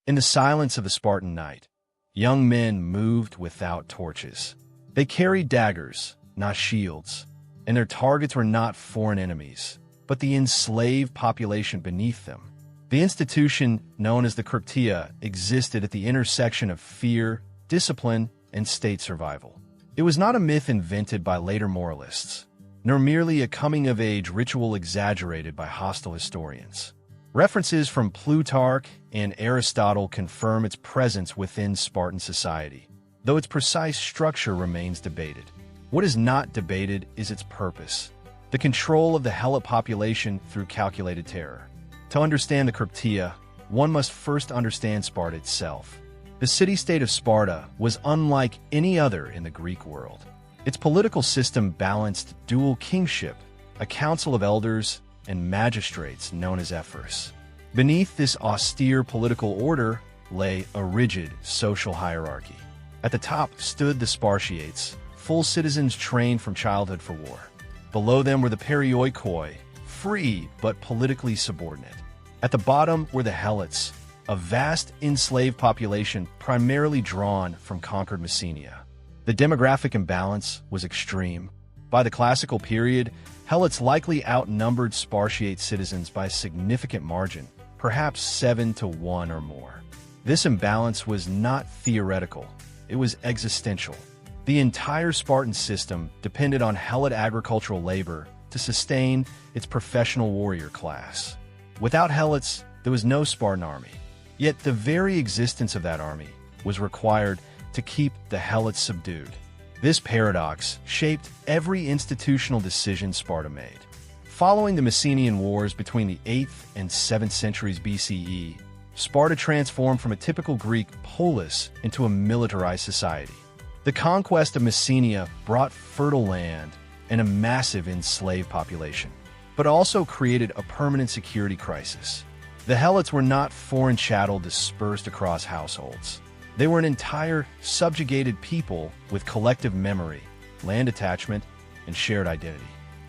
In the silence of the Spartan night, young men moved without torches. They carried daggers, not shields, and their targets were not foreign enemies, but the enslaved population beneath them. The institution known as the Krypteia existed at the intersection of fear, discipline, and state survival. It was not a myth invented by later moralists, nor merely a coming-of-age ritual exaggerated by hostile historians. References from Plutarch and Aristotle confirm its presence within Spartan society, though its precise structure remains debated. What is not debated is its purpose: the control of the helot population through calculated terror. To understand the Krypteia, one must first understand Sparta itself. The city-state of Sparta was unlike any other in the Greek world. Its political system balanced dual kingship, a council of elders, and magistrates known as ephors. Beneath this austere political order lay a rigid social hierarchy. At the top stood the Spartiates, full citizens trained from childhood for war. Below them were the perioikoi, free but politically subordinate. At the bottom were the helots, a vast enslaved population primarily drawn from conquered Messenia. The demographic imbalance was extreme. By the classical period, helots likely outnumbered Spartiate citizens by a significant margin, perhaps 7-1 or more. This imbalance was not theoretical, it was existential. The entire Spartan system depended on helot agricultural labor to sustain its professional warrior class. Without helots, there was no Spartan army. Yet the very existence of that army was required to keep the helots subdued. This paradox shaped every institutional decision Sparta made. Following the Messenian Wars between the 8th and 7th centuries BCE, Sparta transformed from a typical Greek polis into a militarized society. The conquest of Messenia brought fertile land and a massive enslaved population, but also created a permanent security crisis. The helots were not foreign chattel dispersed across households. They were an entire, subjugated people with collective memory, land attachment, and shared identity.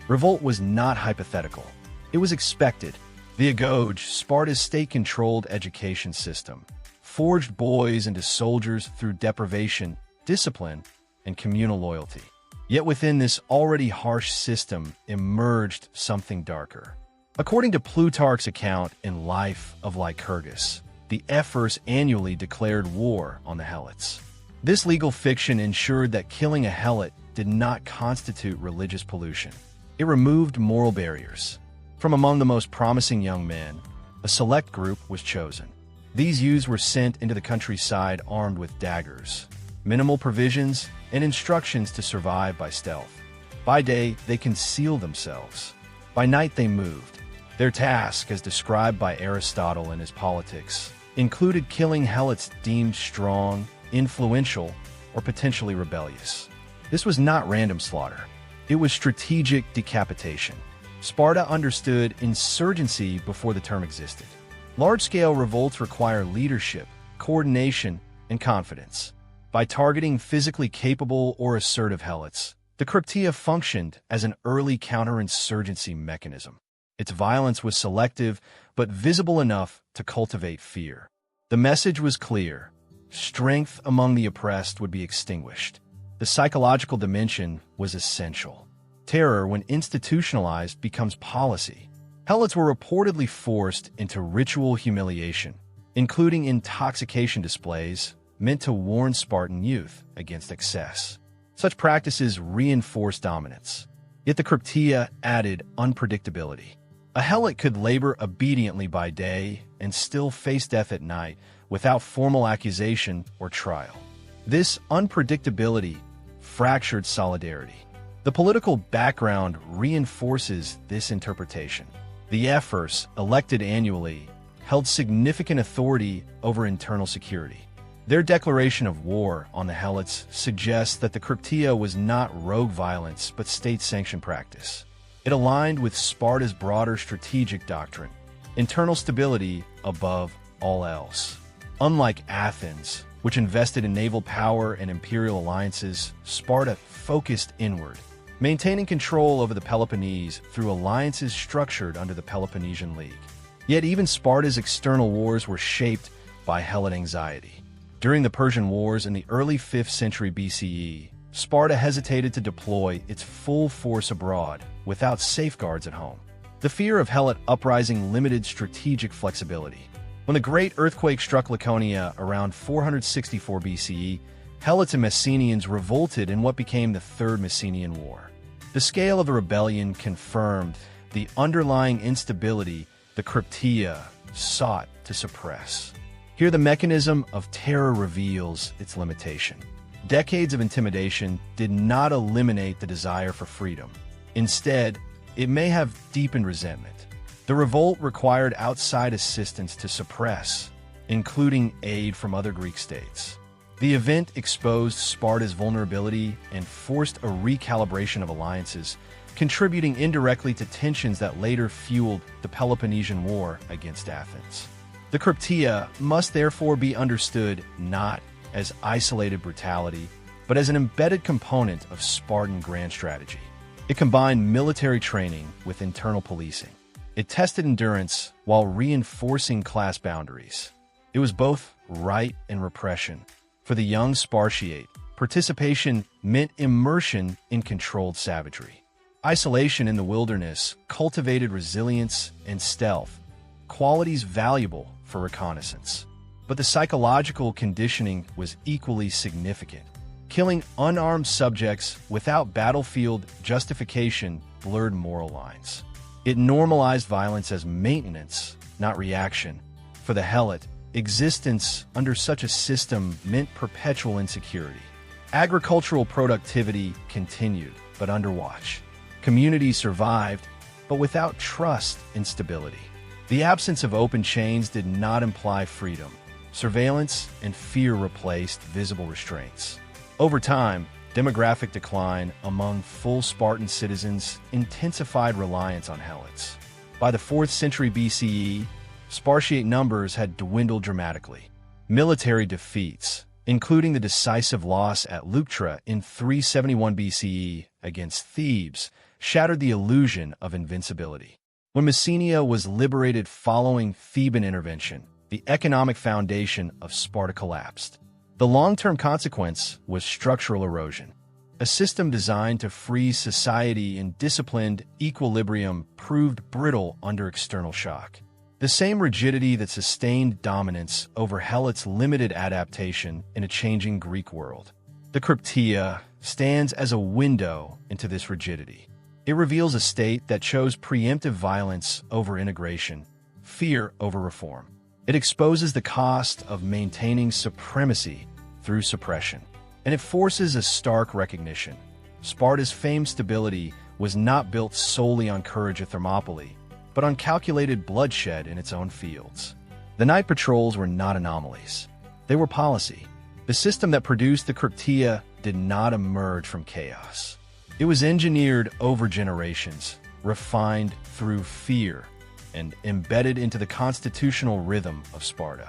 Revolt was not hypothetical. It was expected. The Agoge, Sparta's state-controlled education system, forged boys into soldiers through deprivation, discipline, and communal loyalty. Yet within this already harsh system emerged something darker. According to Plutarch's account in Life of Lycurgus, the ephors annually declared war on the helots. This legal fiction ensured that killing a helot did not constitute religious pollution. It removed moral barriers. From among the most promising young men, a select group was chosen. These youths were sent into the countryside armed with daggers, minimal provisions, and instructions to survive by stealth. By day, they concealed themselves. By night, they moved. Their task, as described by Aristotle in his Politics, included killing helots deemed strong, influential, or potentially rebellious. This was not random slaughter. It was strategic decapitation. Sparta understood insurgency before the term existed. Large-scale revolts require leadership, coordination, and confidence. By targeting physically capable or assertive helots, the Krypteia functioned as an early counterinsurgency mechanism. Its violence was selective, but visible enough to cultivate fear. The message was clear: strength among the oppressed would be extinguished. The psychological dimension was essential. Terror, when institutionalized, becomes policy. Helots were reportedly forced into ritual humiliation, including intoxication displays meant to warn Spartan youth against excess. Such practices reinforced dominance. Yet the Krypteia added unpredictability. A helot could labor obediently by day and still face death at night without formal accusation or trial. This unpredictability fractured solidarity. The political background reinforces this interpretation. The ephors, elected annually, held significant authority over internal security. Their declaration of war on the helots suggests that the Krypteia was not rogue violence but state-sanctioned practice. It aligned with Sparta's broader strategic doctrine: internal stability above all else. Unlike Athens, which invested in naval power and imperial alliances, Sparta focused inward, maintaining control over the Peloponnese through alliances structured under the Peloponnesian League. Yet even Sparta's external wars were shaped by helot anxiety. During the Persian Wars in the early 5th century BCE, Sparta hesitated to deploy its full force abroad without safeguards at home. The fear of helot uprising limited strategic flexibility. When the Great Earthquake struck Laconia around 464 BCE, helots and Messenians revolted in what became the Third Messenian War. The scale of the rebellion confirmed the underlying instability the Krypteia sought to suppress. Here, the mechanism of terror reveals its limitation. Decades of intimidation did not eliminate the desire for freedom. Instead, it may have deepened resentment. The revolt required outside assistance to suppress, including aid from other Greek states. The event exposed Sparta's vulnerability and forced a recalibration of alliances, contributing indirectly to tensions that later fueled the Peloponnesian War against Athens. The Krypteia must therefore be understood not as isolated brutality, but as an embedded component of Spartan grand strategy. It combined military training with internal policing. It tested endurance while reinforcing class boundaries. It was both right and repression. For the young Spartiate, participation meant immersion in controlled savagery. Isolation in the wilderness cultivated resilience and stealth, qualities valuable for reconnaissance. But the psychological conditioning was equally significant. Killing unarmed subjects without battlefield justification blurred moral lines. It normalized violence as maintenance, not reaction. For the helot, existence under such a system meant perpetual insecurity. Agricultural productivity continued, but under watch. Communities survived, but without trust and stability. The absence of open chains did not imply freedom. Surveillance and fear replaced visible restraints. Over time, demographic decline among full Spartan citizens intensified reliance on helots. By the 4th century BCE, Spartiate numbers had dwindled dramatically. Military defeats, including the decisive loss at Leuctra in 371 BCE against Thebes, shattered the illusion of invincibility. When Messenia was liberated following Theban intervention, the economic foundation of Sparta collapsed. The long-term consequence was structural erosion. A system designed to freeze society in disciplined equilibrium proved brittle under external shock. The same rigidity that sustained dominance over helots limited adaptation in a changing Greek world. The Krypteia stands as a window into this rigidity. It reveals a state that chose preemptive violence over integration, fear over reform. It exposes the cost of maintaining supremacy through suppression. And it forces a stark recognition. Sparta's famed stability was not built solely on courage at Thermopylae, but on calculated bloodshed in its own fields. The night patrols were not anomalies. They were policy. The system that produced the Krypteia did not emerge from chaos. It was engineered over generations, refined through fear, and embedded into the constitutional rhythm of Sparta.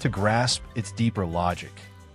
To grasp its deeper logic,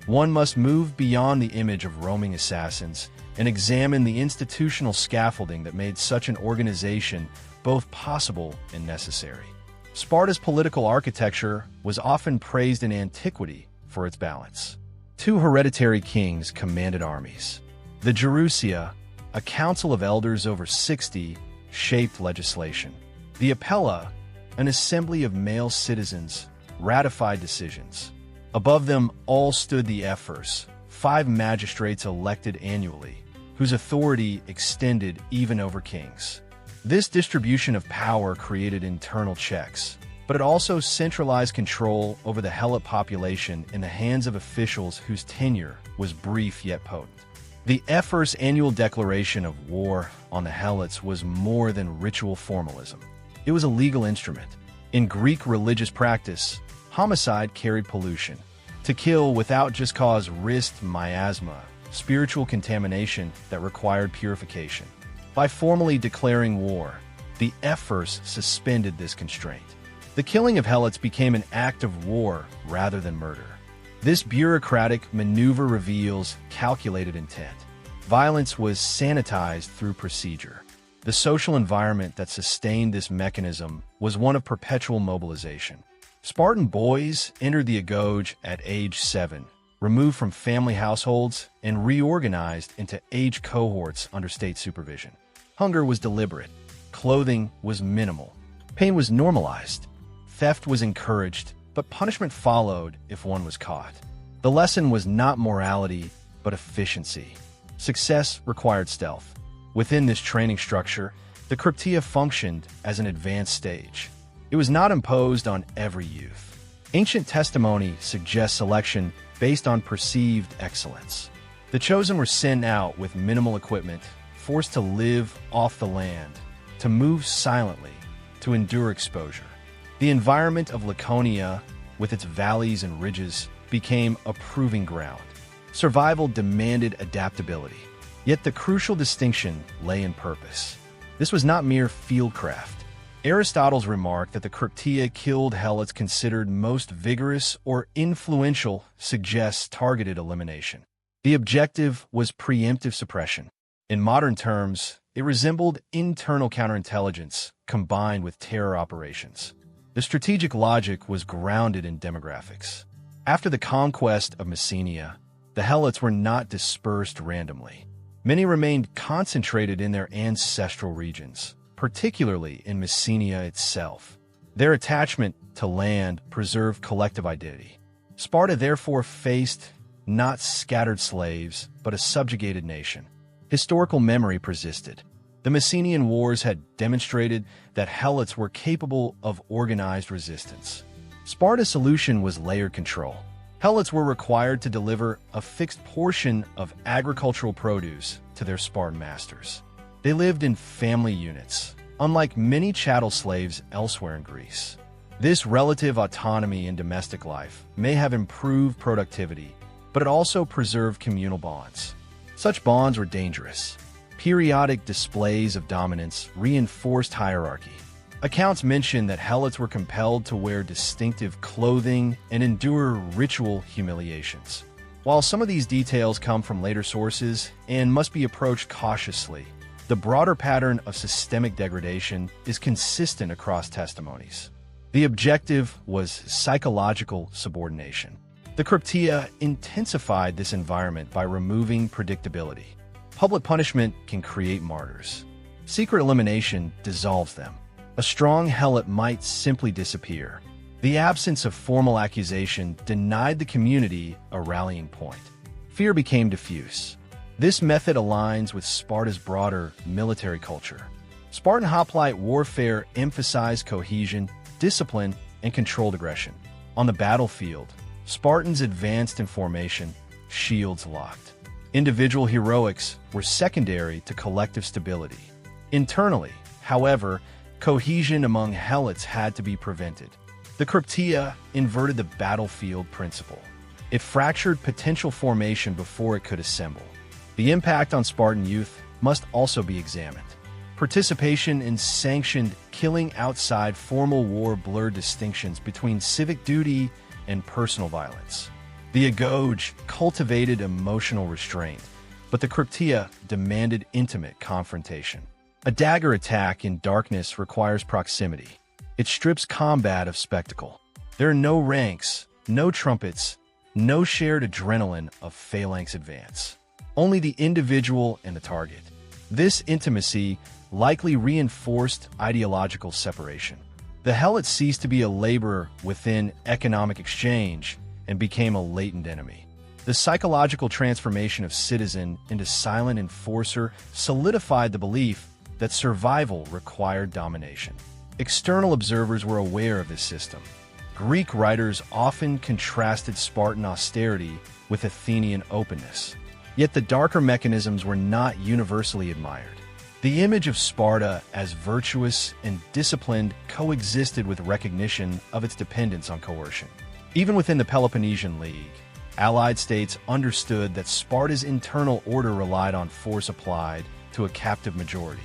one must move beyond the image of roaming assassins and examine the institutional scaffolding that made such an organization both possible and necessary. Sparta's political architecture was often praised in antiquity for its balance. 2 hereditary kings commanded armies. The Gerousia, a council of elders over 60, shaped legislation. The Apella, an assembly of male citizens, ratified decisions. Above them all stood the ephors, 5 magistrates elected annually, whose authority extended even over kings. This distribution of power created internal checks, but it also centralized control over the helot population in the hands of officials whose tenure was brief yet potent. The ephors' annual declaration of war on the helots was more than ritual formalism. It was a legal instrument. In Greek religious practice, homicide carried pollution. To kill without just cause risked miasma, spiritual contamination that required purification. By formally declaring war, the ephors suspended this constraint. The killing of helots became an act of war rather than murder. This bureaucratic maneuver reveals calculated intent. Violence was sanitized through procedure. The social environment that sustained this mechanism was one of perpetual mobilization. Spartan boys entered the agoge at age 7, removed from family households and reorganized into age cohorts under state supervision. Hunger was deliberate. Clothing was minimal. Pain was normalized. Theft was encouraged, but punishment followed if one was caught. The lesson was not morality, but efficiency. Success required stealth. Within this training structure, the Krypteia functioned as an advanced stage. It was not imposed on every youth. Ancient testimony suggests selection based on perceived excellence. The chosen were sent out with minimal equipment, forced to live off the land, to move silently, to endure exposure. The environment of Laconia, with its valleys and ridges, became a proving ground. Survival demanded adaptability, yet the crucial distinction lay in purpose. This was not mere fieldcraft. Aristotle's remark that the Krypteia killed helots considered most vigorous or influential suggests targeted elimination. The objective was preemptive suppression. In modern terms, it resembled internal counterintelligence combined with terror operations. The strategic logic was grounded in demographics. After the conquest of Messenia, the helots were not dispersed randomly. Many remained concentrated in their ancestral regions, particularly in Messenia itself. Their attachment to land preserved collective identity. Sparta therefore faced not scattered slaves, but a subjugated nation. Historical memory persisted. The Messenian Wars had demonstrated that helots were capable of organized resistance. Sparta's solution was layered control. Helots were required to deliver a fixed portion of agricultural produce to their Spartan masters. They lived in family units, unlike many chattel slaves elsewhere in Greece. This relative autonomy in domestic life may have improved productivity, but it also preserved communal bonds. Such bonds were dangerous. Periodic displays of dominance reinforced hierarchy. Accounts mention that helots were compelled to wear distinctive clothing and endure ritual humiliations. While some of these details come from later sources and must be approached cautiously, the broader pattern of systemic degradation is consistent across testimonies. The objective was psychological subordination. The Krypteia intensified this environment by removing predictability. Public punishment can create martyrs. Secret elimination dissolves them. A strong helot might simply disappear. The absence of formal accusation denied the community a rallying point. Fear became diffuse. This method aligns with Sparta's broader military culture. Spartan hoplite warfare emphasized cohesion, discipline, and controlled aggression. On the battlefield, Spartans advanced in formation, shields locked. Individual heroics were secondary to collective stability. Internally, however, cohesion among helots had to be prevented. The Krypteia inverted the battlefield principle. It fractured potential formation before it could assemble. The impact on Spartan youth must also be examined. Participation in sanctioned killing outside formal war blurred distinctions between civic duty and personal violence. The agoge cultivated emotional restraint, but the Krypteia demanded intimate confrontation. A dagger attack in darkness requires proximity. It strips combat of spectacle. There are no ranks, no trumpets, no shared adrenaline of phalanx advance. Only the individual and the target. This intimacy likely reinforced ideological separation. The helot ceased to be a laborer within economic exchange and became a latent enemy. The psychological transformation of citizen into silent enforcer solidified the belief that survival required domination. External observers were aware of this system. Greek writers often contrasted Spartan austerity with Athenian openness. Yet the darker mechanisms were not universally admired. The image of Sparta as virtuous and disciplined coexisted with recognition of its dependence on coercion. Even within the Peloponnesian League, Allied states understood that Sparta's internal order relied on force applied to a captive majority.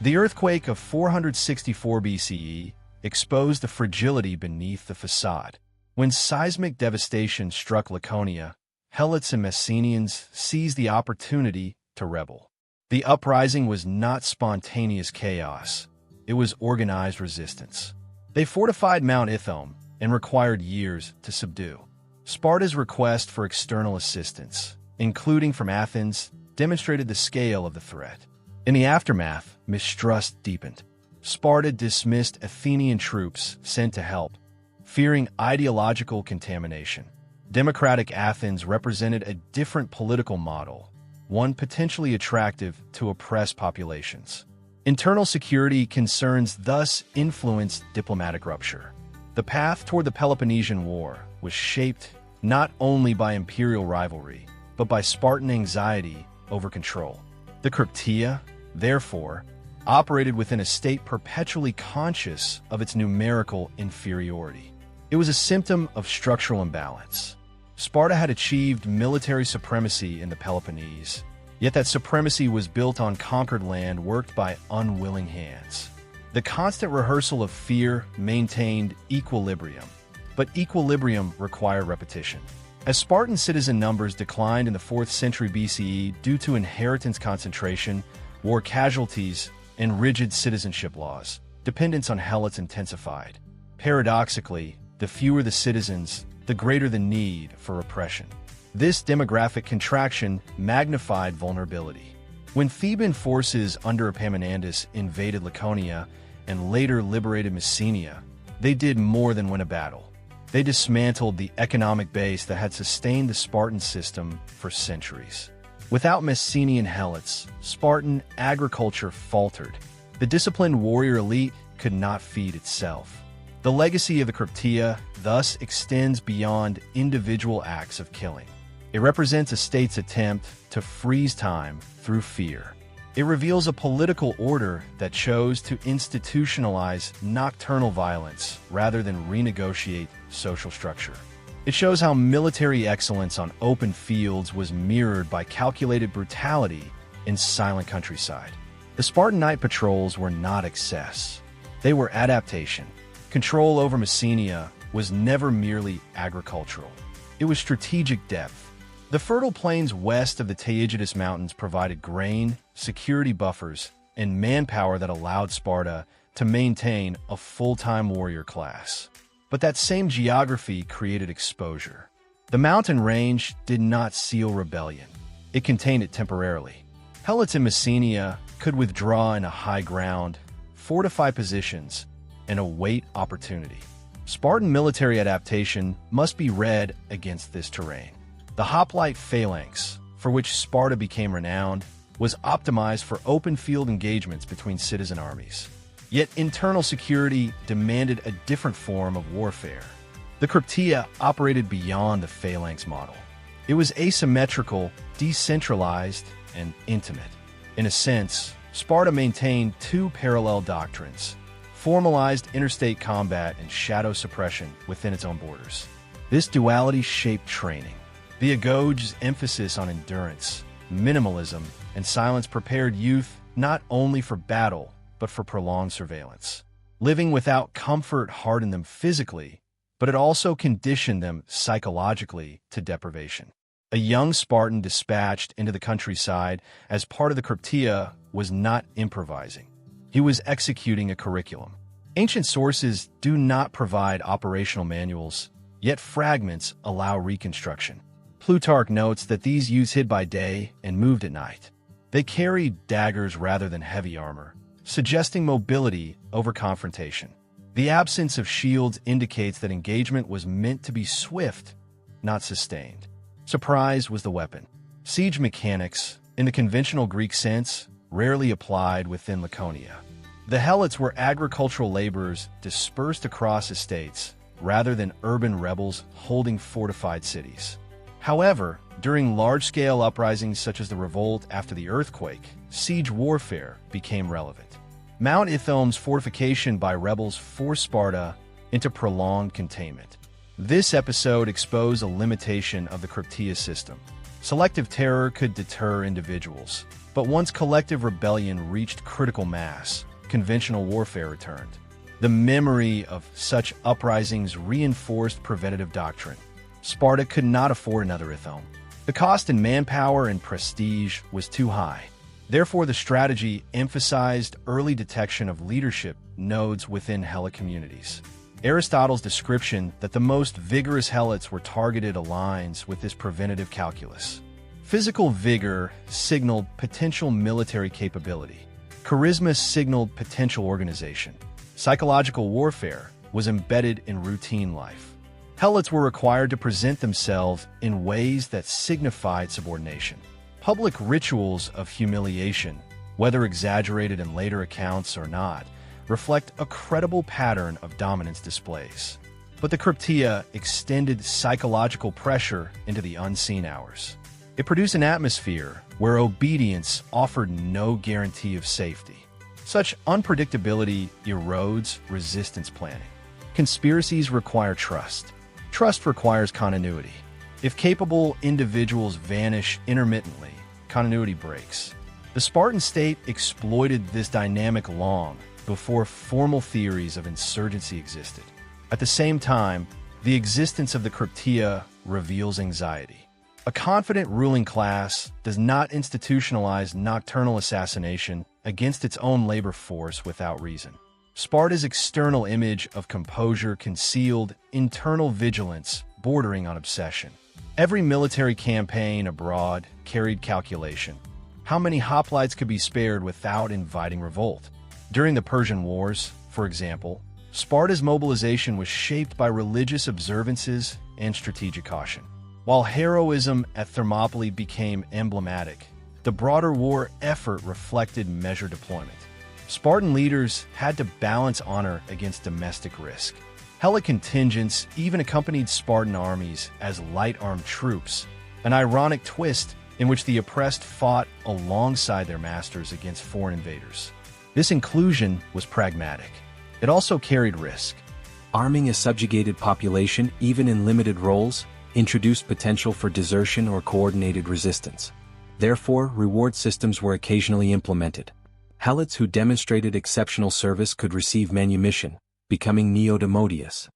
The earthquake of 464 BCE exposed the fragility beneath the facade. When seismic devastation struck Laconia, helots and Messenians seized the opportunity to rebel. The uprising was not spontaneous chaos. It was organized resistance. They fortified Mount Ithome, and required years to subdue. Sparta's request for external assistance, including from Athens, demonstrated the scale of the threat. In the aftermath, mistrust deepened. Sparta dismissed Athenian troops sent to help, fearing ideological contamination. Democratic Athens represented a different political model, one potentially attractive to oppressed populations. Internal security concerns thus influenced diplomatic rupture. The path toward the Peloponnesian War was shaped not only by imperial rivalry, but by Spartan anxiety over control. The Krypteia, therefore, operated within a state perpetually conscious of its numerical inferiority. It was a symptom of structural imbalance. Sparta had achieved military supremacy in the Peloponnese, yet that supremacy was built on conquered land worked by unwilling hands. The constant rehearsal of fear maintained equilibrium, but equilibrium required repetition. As Spartan citizen numbers declined in the 4th century BCE due to inheritance concentration, war casualties, and rigid citizenship laws, dependence on helots intensified. Paradoxically, the fewer the citizens, the greater the need for repression. This demographic contraction magnified vulnerability. When Theban forces under Epaminondas invaded Laconia and later liberated Messenia, they did more than win a battle. They dismantled the economic base that had sustained the Spartan system for centuries. Without Messenian helots, Spartan agriculture faltered. The disciplined warrior elite could not feed itself. The legacy of the Krypteia thus extends beyond individual acts of killing. It represents a state's attempt to freeze time through fear. It reveals a political order that chose to institutionalize nocturnal violence rather than renegotiate social structure. It shows how military excellence on open fields was mirrored by calculated brutality in silent countryside. The Spartan night patrols were not excess. They were adaptation. Control over Messenia was never merely agricultural. It was strategic depth. The fertile plains west of the Taygetus Mountains provided grain, security buffers, and manpower that allowed Sparta to maintain a full-time warrior class. But that same geography created exposure. The mountain range did not seal rebellion. It contained it temporarily. Helots in Messenia could withdraw into high ground, fortify positions, and await opportunity. Spartan military adaptation must be read against this terrain. The hoplite phalanx, for which Sparta became renowned, was optimized for open field engagements between citizen armies. Yet internal security demanded a different form of warfare. The Krypteia operated beyond the phalanx model. It was asymmetrical, decentralized, and intimate. In a sense, Sparta maintained two parallel doctrines: formalized interstate combat and shadow suppression within its own borders. This duality shaped training. The Agoge's emphasis on endurance, minimalism, and silence prepared youth not only for battle, but for prolonged surveillance. Living without comfort hardened them physically, but it also conditioned them psychologically to deprivation. A young Spartan dispatched into the countryside as part of the Krypteia was not improvising. He was executing a curriculum. Ancient sources do not provide operational manuals, yet fragments allow reconstruction. Plutarch notes that these youths hid by day and moved at night. They carried daggers rather than heavy armor, suggesting mobility over confrontation. The absence of shields indicates that engagement was meant to be swift, not sustained. Surprise was the weapon. Siege mechanics, in the conventional Greek sense, rarely applied within Laconia. The helots were agricultural laborers dispersed across estates, rather than urban rebels holding fortified cities. However, during large-scale uprisings such as the revolt after the earthquake, siege warfare became relevant. Mount Ithom's fortification by rebels forced Sparta into prolonged containment. This episode exposed a limitation of the Krypteia system. Selective terror could deter individuals, but once collective rebellion reached critical mass, conventional warfare returned. The memory of such uprisings reinforced preventative doctrine. Sparta could not afford another Ithome. The cost in manpower and prestige was too high. Therefore, the strategy emphasized early detection of leadership nodes within helot communities. Aristotle's description that the most vigorous helots were targeted aligns with this preventative calculus. Physical vigor signaled potential military capability. Charisma signaled potential organization. Psychological warfare was embedded in routine life. Helots were required to present themselves in ways that signified subordination. Public rituals of humiliation, whether exaggerated in later accounts or not, reflect a credible pattern of dominance displays. But the Krypteia extended psychological pressure into the unseen hours. It produced an atmosphere where obedience offered no guarantee of safety. Such unpredictability erodes resistance planning. Conspiracies require trust. Trust requires continuity. If capable individuals vanish intermittently, continuity breaks. The Spartan state exploited this dynamic long before formal theories of insurgency existed. At the same time, the existence of the Krypteia reveals anxiety. A confident ruling class does not institutionalize nocturnal assassination against its own labor force without reason. Sparta's external image of composure concealed internal vigilance bordering on obsession. Every military campaign abroad carried calculation. How many hoplites could be spared without inviting revolt? During the Persian Wars, for example, Sparta's mobilization was shaped by religious observances and strategic caution. While heroism at Thermopylae became emblematic, the broader war effort reflected measured deployment. Spartan leaders had to balance honor against domestic risk. Helot contingents even accompanied Spartan armies as light-armed troops, an ironic twist in which the oppressed fought alongside their masters against foreign invaders. This inclusion was pragmatic. It also carried risk. Arming a subjugated population, even in limited roles, introduced potential for desertion or coordinated resistance. Therefore, reward systems were occasionally implemented. Helots who demonstrated exceptional service could receive manumission, becoming neo-demodius.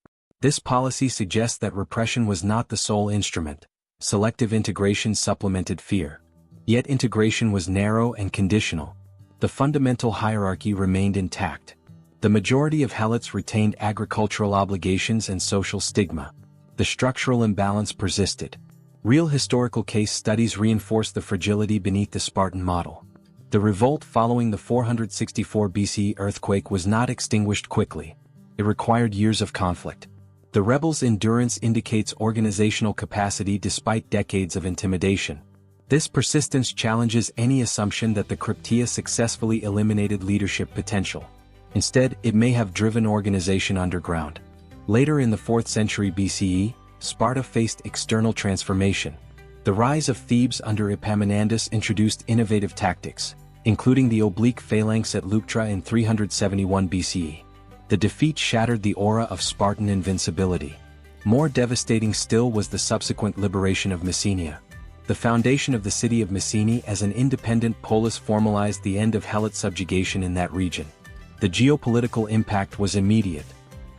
This policy suggests that repression was not the sole instrument. Selective integration supplemented fear. Yet integration was narrow and conditional. The fundamental hierarchy remained intact. The majority of helots retained agricultural obligations and social stigma. The structural imbalance persisted. Real historical case studies reinforce the fragility beneath the Spartan model. The revolt following the 464 BCE earthquake was not extinguished quickly. It required years of conflict. The rebels' endurance indicates organizational capacity despite decades of intimidation. This persistence challenges any assumption that the Krypteia successfully eliminated leadership potential. Instead, it may have driven organization underground. Later in the 4th century BCE, Sparta faced external transformation. The rise of Thebes under Epaminondas introduced innovative tactics, including the oblique phalanx at Leuctra in 371 BCE. The defeat shattered the aura of Spartan invincibility. More devastating still was the subsequent liberation of Messenia. The foundation of the city of Messene as an independent polis formalized the end of Helot subjugation in that region. The geopolitical impact was immediate.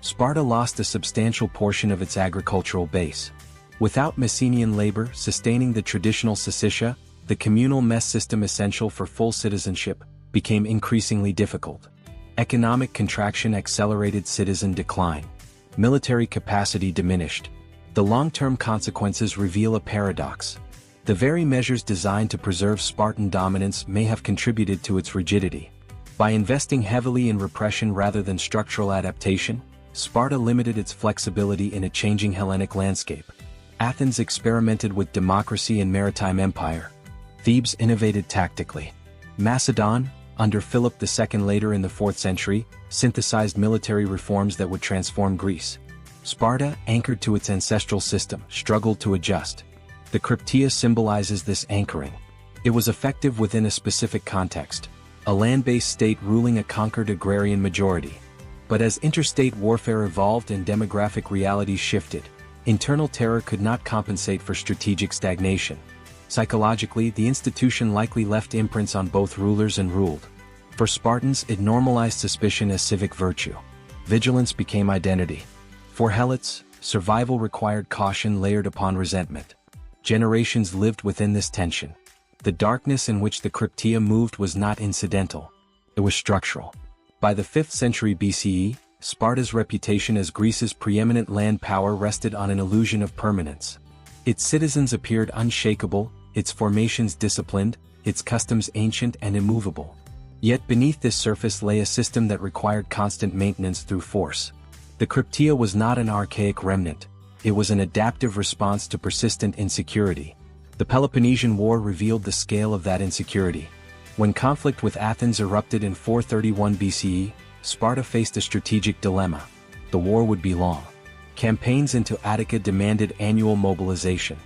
Sparta lost a substantial portion of its agricultural base. Without Messenian labor sustaining the traditional syssitia, the communal mess system essential for full citizenship became increasingly difficult. Economic contraction accelerated citizen decline. Military capacity diminished. The long-term consequences reveal a paradox. The very measures designed to preserve Spartan dominance may have contributed to its rigidity. By investing heavily in repression rather than structural adaptation, Sparta limited its flexibility in a changing Hellenic landscape. Athens experimented with democracy and maritime empire. Thebes innovated tactically. Macedon, under Philip II later in the 4th century, synthesized military reforms that would transform Greece. Sparta, anchored to its ancestral system, struggled to adjust. The Krypteia symbolizes this anchoring. It was effective within a specific context, a land-based state ruling a conquered agrarian majority. But as interstate warfare evolved and demographic realities shifted, internal terror could not compensate for strategic stagnation. Psychologically, the institution likely left imprints on both rulers and ruled. For Spartans, it normalized suspicion as civic virtue. Vigilance became identity. For Helots, survival required caution layered upon resentment. Generations lived within this tension. The darkness in which the Krypteia moved was not incidental. It was structural. By the 5th century BCE, Sparta's reputation as Greece's preeminent land power rested on an illusion of permanence. Its citizens appeared unshakable, its formations disciplined, its customs ancient and immovable. Yet beneath this surface lay a system that required constant maintenance through force. The Krypteia was not an archaic remnant, it was an adaptive response to persistent insecurity. The Peloponnesian War revealed the scale of that insecurity. When conflict with Athens erupted in 431 BCE, Sparta faced a strategic dilemma. The war would be long. Campaigns into Attica demanded annual mobilization.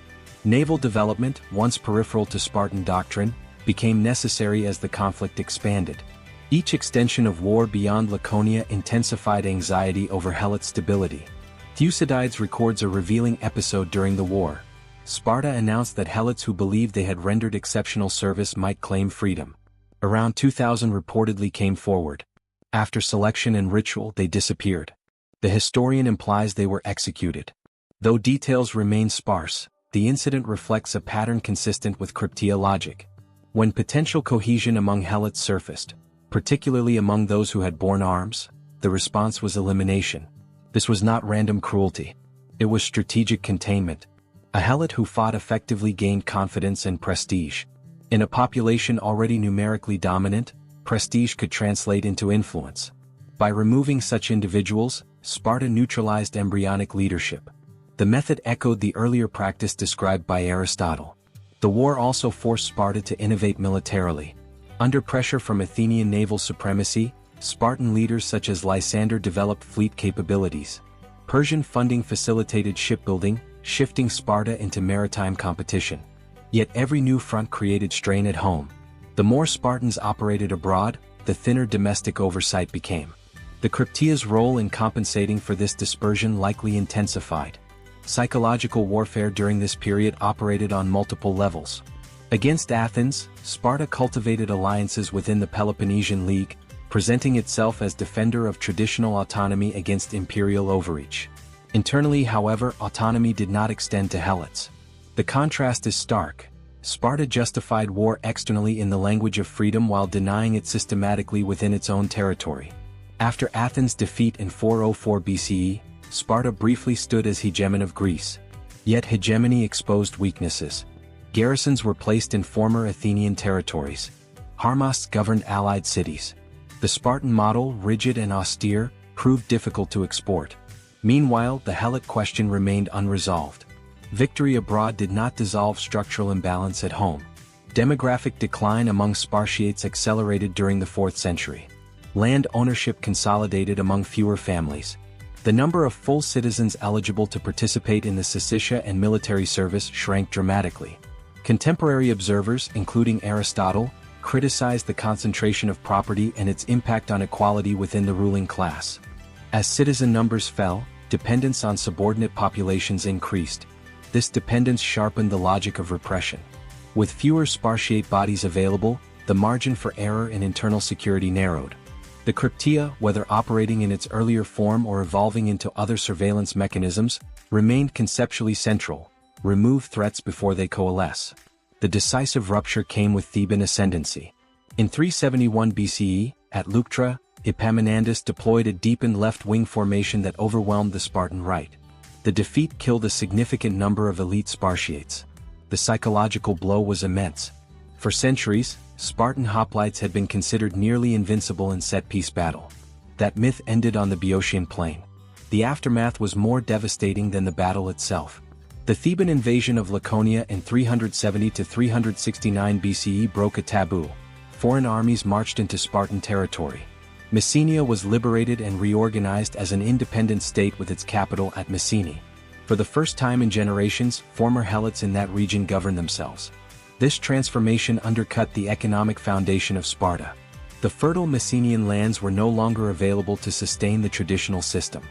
Naval development, once peripheral to Spartan doctrine, became necessary as the conflict expanded. Each extension of war beyond Laconia intensified anxiety over helot stability. Thucydides records a revealing episode during the war. Sparta announced that helots who believed they had rendered exceptional service might claim freedom. Around 2,000 reportedly came forward. After selection and ritual, they disappeared. The historian implies they were executed. Though details remain sparse, the incident reflects a pattern consistent with Krypteia logic. When potential cohesion among helots surfaced, particularly among those who had borne arms, the response was elimination. This was not random cruelty. It was strategic containment. A helot who fought effectively gained confidence and prestige. In a population already numerically dominant, prestige could translate into influence. By removing such individuals, Sparta neutralized embryonic leadership. The method echoed the earlier practice described by Aristotle. The war also forced Sparta to innovate militarily. Under pressure from Athenian naval supremacy, Spartan leaders such as Lysander developed fleet capabilities. Persian funding facilitated shipbuilding, shifting Sparta into maritime competition. Yet every new front created strain at home. The more Spartans operated abroad, the thinner domestic oversight became. The Krypteia's role in compensating for this dispersion likely intensified. Psychological warfare during this period operated on multiple levels. Against Athens, Sparta cultivated alliances within the Peloponnesian League, presenting itself as defender of traditional autonomy against imperial overreach. Internally, however, autonomy did not extend to helots. The contrast is stark. Sparta justified war externally in the language of freedom while denying it systematically within its own territory. After Athens' defeat in 404 BCE, Sparta briefly stood as hegemon of Greece. Yet hegemony exposed weaknesses. Garrisons were placed in former Athenian territories. Harmas governed allied cities. The Spartan model, rigid and austere, proved difficult to export. Meanwhile, the helot question remained unresolved. Victory abroad did not dissolve structural imbalance at home. Demographic decline among Spartiates accelerated during the 4th century. Land ownership consolidated among fewer families. The number of full citizens eligible to participate in the syssitia and military service shrank dramatically. Contemporary observers, including Aristotle, criticized the concentration of property and its impact on equality within the ruling class. As citizen numbers fell, dependence on subordinate populations increased. This dependence sharpened the logic of repression. With fewer Spartiate bodies available, the margin for error in internal security narrowed. The Krypteia, whether operating in its earlier form or evolving into other surveillance mechanisms, remained conceptually central. Remove threats before they coalesce. The decisive rupture came with Theban ascendancy. In 371 BCE, at Leuctra, Epaminondas deployed a deepened left-wing formation that overwhelmed the Spartan right. The defeat killed a significant number of elite Spartiates. The psychological blow was immense. For centuries, Spartan hoplites had been considered nearly invincible in set-piece battle. That myth ended on the Boeotian plain. The aftermath was more devastating than the battle itself. The Theban invasion of Laconia in 370 to 369 BCE broke a taboo. Foreign armies marched into Spartan territory. Messenia was liberated and reorganized as an independent state with its capital at Messene. For the first time in generations, former helots in that region governed themselves. This transformation undercut the economic foundation of Sparta. The fertile Messenian lands were no longer available to sustain the traditional system.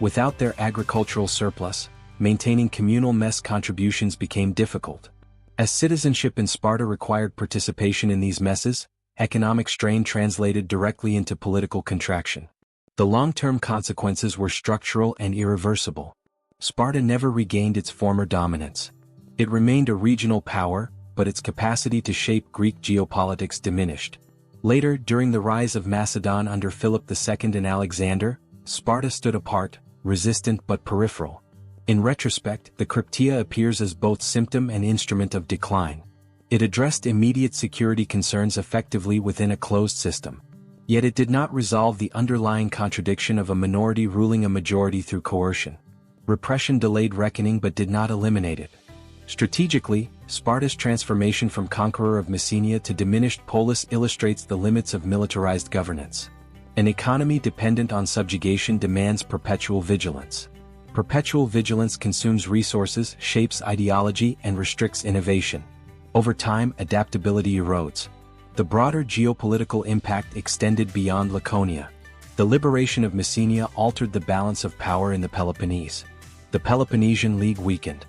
Without their agricultural surplus, maintaining communal mess contributions became difficult. As citizenship in Sparta required participation in these messes, economic strain translated directly into political contraction. The long-term consequences were structural and irreversible. Sparta never regained its former dominance. It remained a regional power, but its capacity to shape Greek geopolitics diminished. Later, during the rise of Macedon under Philip II and Alexander, Sparta stood apart, resistant but peripheral. In retrospect, the Krypteia appears as both symptom and instrument of decline. It addressed immediate security concerns effectively within a closed system. Yet it did not resolve the underlying contradiction of a minority ruling a majority through coercion. Repression delayed reckoning but did not eliminate it. Strategically, Sparta's transformation from conqueror of Messenia to diminished polis illustrates the limits of militarized governance. An economy dependent on subjugation demands perpetual vigilance. Perpetual vigilance consumes resources, shapes ideology, and restricts innovation. Over time, adaptability erodes. The broader geopolitical impact extended beyond Laconia. The liberation of Messenia altered the balance of power in the Peloponnese. The Peloponnesian League weakened.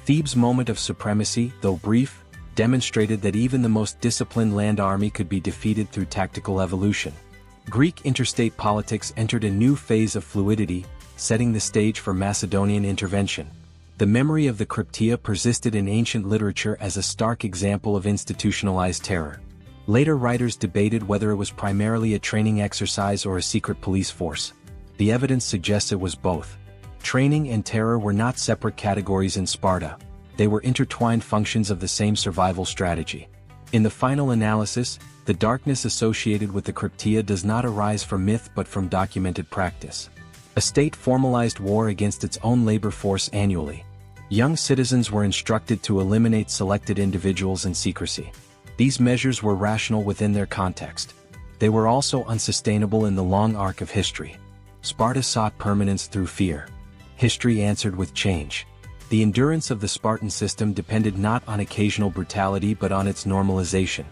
Thebes' moment of supremacy, though brief, demonstrated that even the most disciplined land army could be defeated through tactical evolution. Greek interstate politics entered a new phase of fluidity, setting the stage for Macedonian intervention. The memory of the Krypteia persisted in ancient literature as a stark example of institutionalized terror. Later writers debated whether it was primarily a training exercise or a secret police force. The evidence suggests it was both. Training and terror were not separate categories in Sparta. They were intertwined functions of the same survival strategy. In the final analysis, the darkness associated with the Krypteia does not arise from myth but from documented practice. A state formalized war against its own labor force annually. Young citizens were instructed to eliminate selected individuals in secrecy. These measures were rational within their context. They were also unsustainable in the long arc of history. Sparta sought permanence through fear. History answered with change. The endurance of the Spartan system depended not on occasional brutality but on its normalization.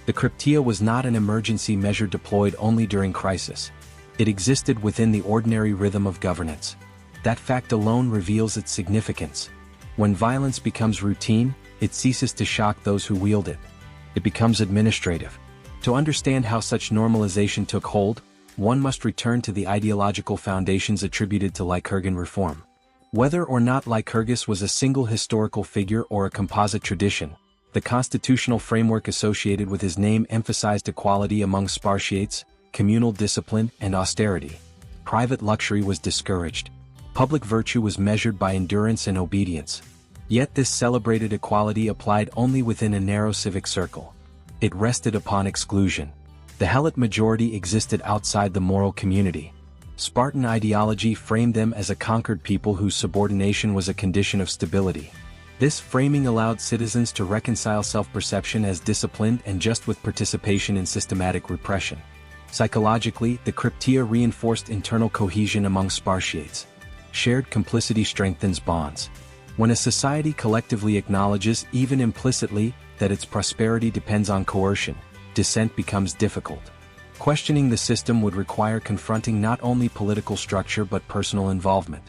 The Krypteia was not an emergency measure deployed only during crisis. It existed within the ordinary rhythm of governance. That fact alone reveals its significance. When violence becomes routine, it ceases to shock those who wield it. It becomes administrative. To understand how such normalization took hold, one must return to the ideological foundations attributed to Lycurgan reform. Whether or not Lycurgus was a single historical figure or a composite tradition, the constitutional framework associated with his name emphasized equality among Spartiates, communal discipline, and austerity. Private luxury was discouraged. Public virtue was measured by endurance and obedience. Yet this celebrated equality applied only within a narrow civic circle. It rested upon exclusion. The helot majority existed outside the moral community. Spartan ideology framed them as a conquered people whose subordination was a condition of stability. This framing allowed citizens to reconcile self-perception as disciplined and just with participation in systematic repression. Psychologically, the Krypteia reinforced internal cohesion among Spartiates. Shared complicity strengthens bonds. When a society collectively acknowledges, even implicitly, that its prosperity depends on coercion, dissent becomes difficult. Questioning the system would require confronting not only political structure but personal involvement.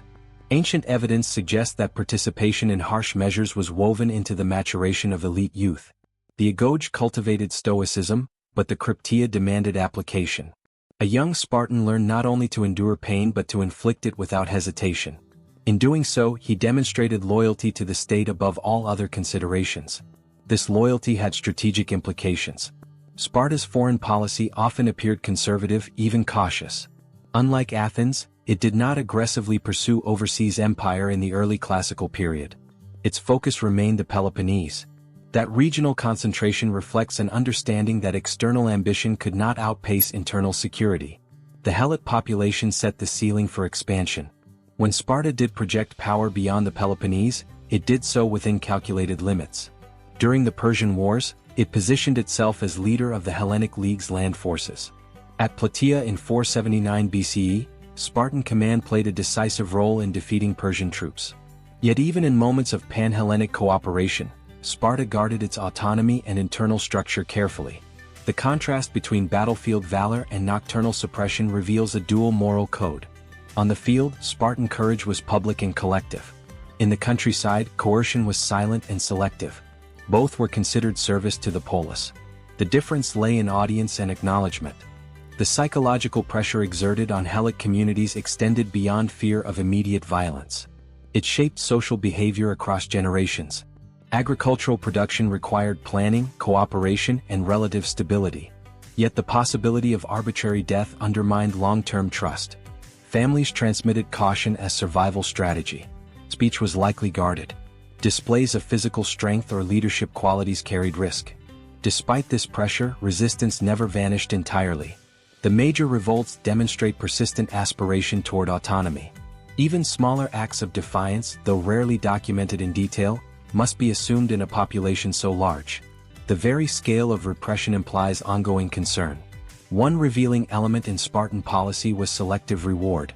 Ancient evidence suggests that participation in harsh measures was woven into the maturation of elite youth. The Agoge cultivated stoicism, but the Krypteia demanded application. A young Spartan learned not only to endure pain but to inflict it without hesitation. In doing so, he demonstrated loyalty to the state above all other considerations. This loyalty had strategic implications. Sparta's foreign policy often appeared conservative, even cautious. Unlike Athens, it did not aggressively pursue overseas empire in the early classical period. Its focus remained the Peloponnese. That regional concentration reflects an understanding that external ambition could not outpace internal security. The helot population set the ceiling for expansion. When Sparta did project power beyond the Peloponnese, it did so within calculated limits. During the Persian Wars, it positioned itself as leader of the Hellenic League's land forces. At Plataea in 479 BCE, Spartan command played a decisive role in defeating Persian troops. Yet even in moments of pan-Hellenic cooperation, Sparta guarded its autonomy and internal structure carefully. The contrast between battlefield valor and nocturnal suppression reveals a dual moral code. On the field, Spartan courage was public and collective. In the countryside, coercion was silent and selective. Both were considered service to the polis. The difference lay in audience and acknowledgement. The psychological pressure exerted on helot communities extended beyond fear of immediate violence. It shaped social behavior across generations. Agricultural production required planning, cooperation, and relative stability. Yet the possibility of arbitrary death undermined long-term trust. Families transmitted caution as survival strategy. Speech was likely guarded. Displays of physical strength or leadership qualities carried risk. Despite this pressure, resistance never vanished entirely. The major revolts demonstrate persistent aspiration toward autonomy. Even smaller acts of defiance, though rarely documented in detail, must be assumed in a population so large. The very scale of repression implies ongoing concern. One revealing element in Spartan policy was selective reward.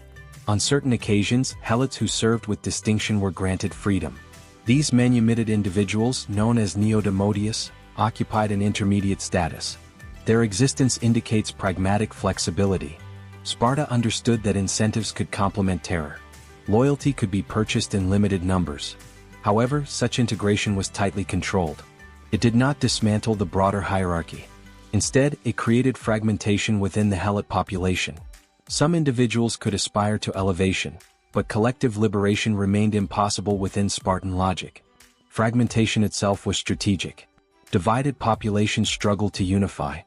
On certain occasions, helots who served with distinction were granted freedom. These manumitted individuals, known as neodemodius, occupied an intermediate status. Their existence indicates pragmatic flexibility. Sparta understood that incentives could complement terror. Loyalty could be purchased in limited numbers. However, such integration was tightly controlled. It did not dismantle the broader hierarchy. Instead, it created fragmentation within the helot population. Some individuals could aspire to elevation, but collective liberation remained impossible within Spartan logic. Fragmentation itself was strategic. Divided populations struggled to unify.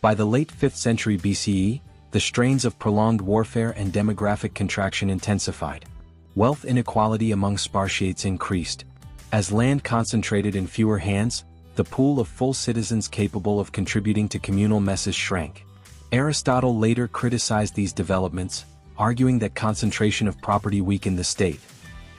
By the late 5th century BCE, the strains of prolonged warfare and demographic contraction intensified. Wealth inequality among Spartiates increased. As land concentrated in fewer hands, the pool of full citizens capable of contributing to communal messes shrank. Aristotle later criticized these developments, arguing that concentration of property weakened the state.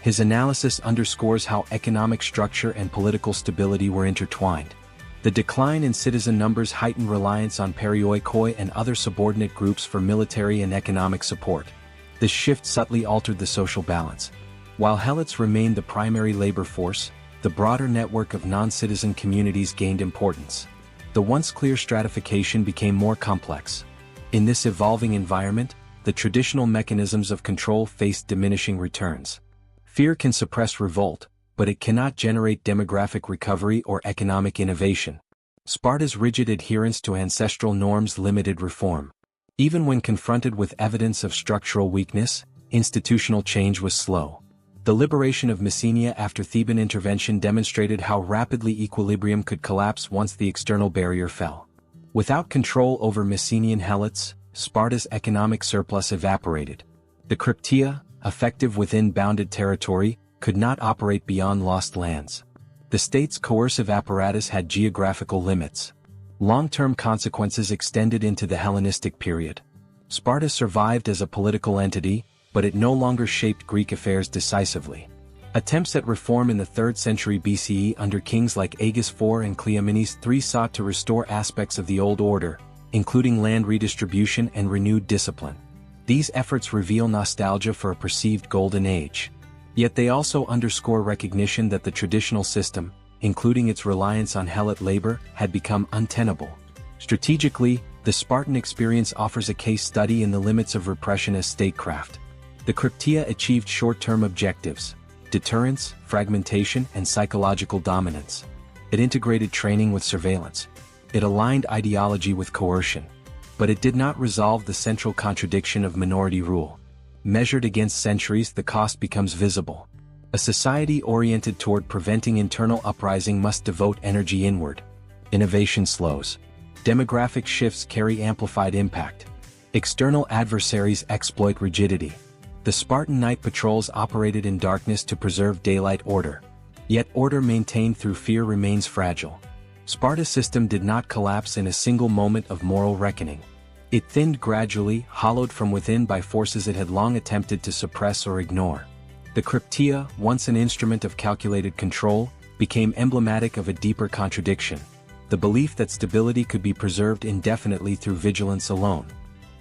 His analysis underscores how economic structure and political stability were intertwined. The decline in citizen numbers heightened reliance on perioikoi and other subordinate groups for military and economic support. This shift subtly altered the social balance. While helots remained the primary labor force, the broader network of non-citizen communities gained importance. The once clear stratification became more complex. In this evolving environment, the traditional mechanisms of control faced diminishing returns. Fear can suppress revolt, but it cannot generate demographic recovery or economic innovation. Sparta's rigid adherence to ancestral norms limited reform. Even when confronted with evidence of structural weakness, institutional change was slow. The liberation of Messenia after Theban intervention demonstrated how rapidly equilibrium could collapse once the external barrier fell. Without control over Messenian helots, Sparta's economic surplus evaporated. The Krypteia, effective within bounded territory, could not operate beyond lost lands. The state's coercive apparatus had geographical limits. Long-term consequences extended into the Hellenistic period. Sparta survived as a political entity, but it no longer shaped Greek affairs decisively. Attempts at reform in the 3rd century BCE under kings like Agis IV and Cleomenes III sought to restore aspects of the old order, including land redistribution and renewed discipline. These efforts reveal nostalgia for a perceived golden age. Yet they also underscore recognition that the traditional system, including its reliance on helot labor, had become untenable. Strategically, the Spartan experience offers a case study in the limits of repression as statecraft. The Krypteia achieved short-term objectives: deterrence, fragmentation, and psychological dominance. It integrated training with surveillance. It aligned ideology with coercion. But it did not resolve the central contradiction of minority rule. Measured against centuries, the cost becomes visible. A society oriented toward preventing internal uprising must devote energy inward. Innovation slows. Demographic shifts carry amplified impact. External adversaries exploit rigidity. The Spartan night patrols operated in darkness to preserve daylight order. Yet order maintained through fear remains fragile. Sparta's system did not collapse in a single moment of moral reckoning. It thinned gradually, hollowed from within by forces it had long attempted to suppress or ignore. The Krypteia, once an instrument of calculated control, became emblematic of a deeper contradiction: the belief that stability could be preserved indefinitely through vigilance alone.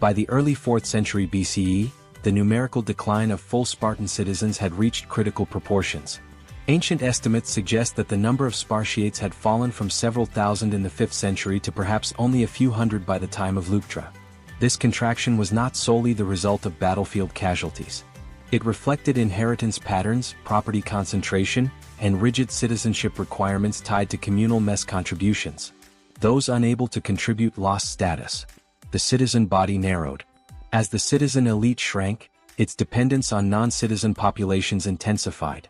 By the early 4th century BCE, the numerical decline of full Spartan citizens had reached critical proportions. Ancient estimates suggest that the number of Spartiates had fallen from several thousand in the 5th century to perhaps only a few hundred by the time of Leuctra. This contraction was not solely the result of battlefield casualties. It reflected inheritance patterns, property concentration, and rigid citizenship requirements tied to communal mess contributions. Those unable to contribute lost status. The citizen body narrowed. As the citizen elite shrank, its dependence on non-citizen populations intensified.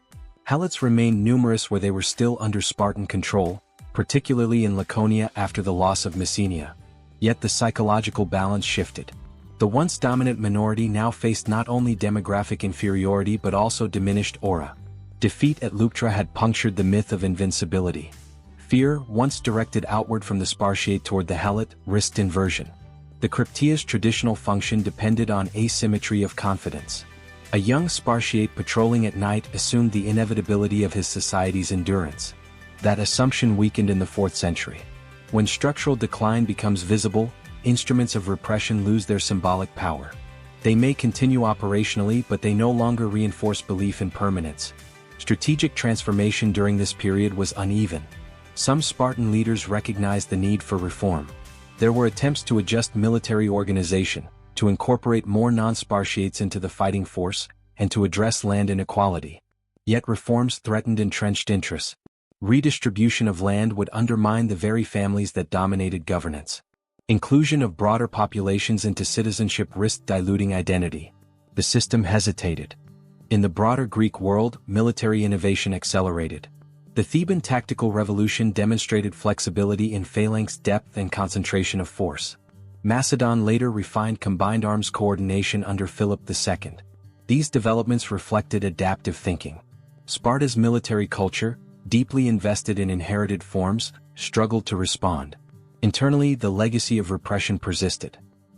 Helots remained numerous where they were still under Spartan control, particularly in Laconia after the loss of Messenia. Yet the psychological balance shifted. The once dominant minority now faced not only demographic inferiority but also diminished aura. Defeat at Leuctra had punctured the myth of invincibility. Fear, once directed outward from the Spartiate toward the helot, risked inversion. The Krypteia's traditional function depended on asymmetry of confidence. A young Spartiate patrolling at night assumed the inevitability of his society's endurance. That assumption weakened in the 4th century. When structural decline becomes visible, instruments of repression lose their symbolic power. They may continue operationally, but they no longer reinforce belief in permanence. Strategic transformation during this period was uneven. Some Spartan leaders recognized the need for reform. There were attempts to adjust military organization, to incorporate more non-Spartiates into the fighting force, and to address land inequality. Yet reforms threatened entrenched interests. Redistribution of land would undermine the very families that dominated governance. Inclusion of broader populations into citizenship risked diluting identity. The system hesitated. In the broader Greek world, military innovation accelerated. The Theban tactical revolution demonstrated flexibility in phalanx depth and concentration of force. Macedon later refined combined arms coordination under Philip II. These developments reflected adaptive thinking. Sparta's military culture, deeply invested in inherited forms, struggled to respond. Internally, the legacy of repression persisted.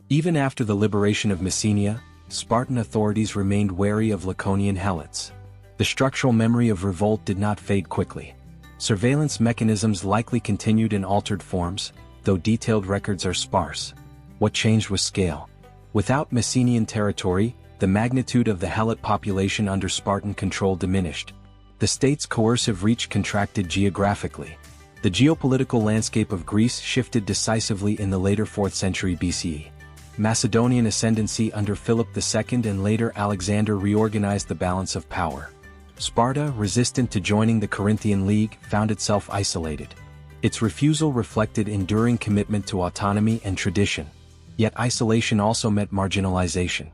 Even after the liberation of Messenia, Spartan authorities remained wary of Laconian helots. The structural memory of revolt did not fade quickly. Surveillance mechanisms likely continued in altered forms, though detailed records are sparse. What changed was scale. Without Messenian territory, the magnitude of the helot population under Spartan control diminished. The state's coercive reach contracted geographically. The geopolitical landscape of Greece shifted decisively in the later 4th century BCE. Macedonian ascendancy under Philip II and later Alexander reorganized the balance of power. Sparta, resistant to joining the Corinthian League, found itself isolated. Its refusal reflected enduring commitment to autonomy and tradition. Yet isolation also meant marginalization.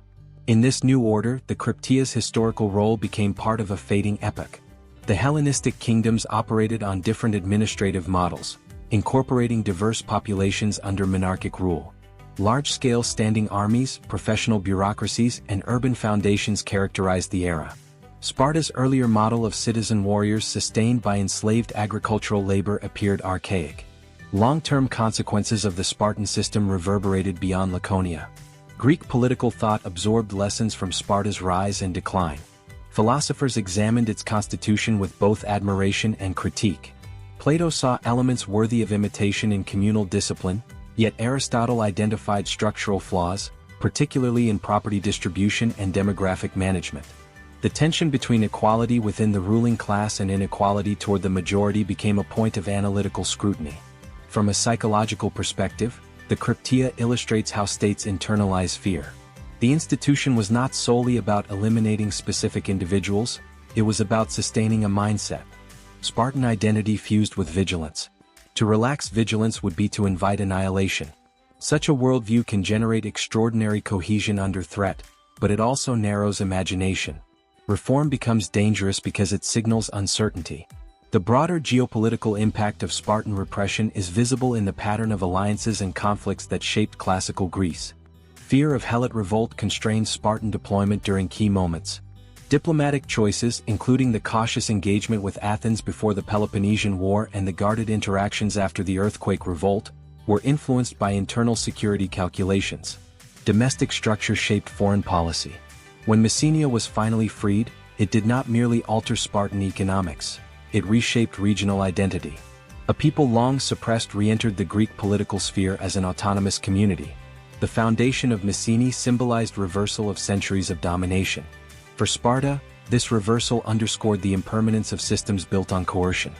In this new order, the Krypteia's historical role became part of a fading epoch. The Hellenistic kingdoms operated on different administrative models, incorporating diverse populations under monarchic rule. Large-scale standing armies, professional bureaucracies, and urban foundations characterized the era. Sparta's earlier model of citizen warriors sustained by enslaved agricultural labor appeared archaic. Long-term consequences of the Spartan system reverberated beyond Laconia. Greek political thought absorbed lessons from Sparta's rise and decline. Philosophers examined its constitution with both admiration and critique. Plato saw elements worthy of imitation in communal discipline, yet Aristotle identified structural flaws, particularly in property distribution and demographic management. The tension between equality within the ruling class and inequality toward the majority became a point of analytical scrutiny. From a psychological perspective, the Krypteia illustrates how states internalize fear. The institution was not solely about eliminating specific individuals, it was about sustaining a mindset. Spartan identity fused with vigilance. To relax vigilance would be to invite annihilation. Such a worldview can generate extraordinary cohesion under threat, but it also narrows imagination. Reform becomes dangerous because it signals uncertainty. The broader geopolitical impact of Spartan repression is visible in the pattern of alliances and conflicts that shaped classical Greece. Fear of helot revolt constrained Spartan deployment during key moments. Diplomatic choices, including the cautious engagement with Athens before the Peloponnesian War and the guarded interactions after the earthquake revolt, were influenced by internal security calculations. Domestic structure shaped foreign policy. When Messenia was finally freed, it did not merely alter Spartan economics, it reshaped regional identity. A people long suppressed re-entered the Greek political sphere as an autonomous community. The foundation of Messene symbolized reversal of centuries of domination. For Sparta, this reversal underscored the impermanence of systems built on coercion.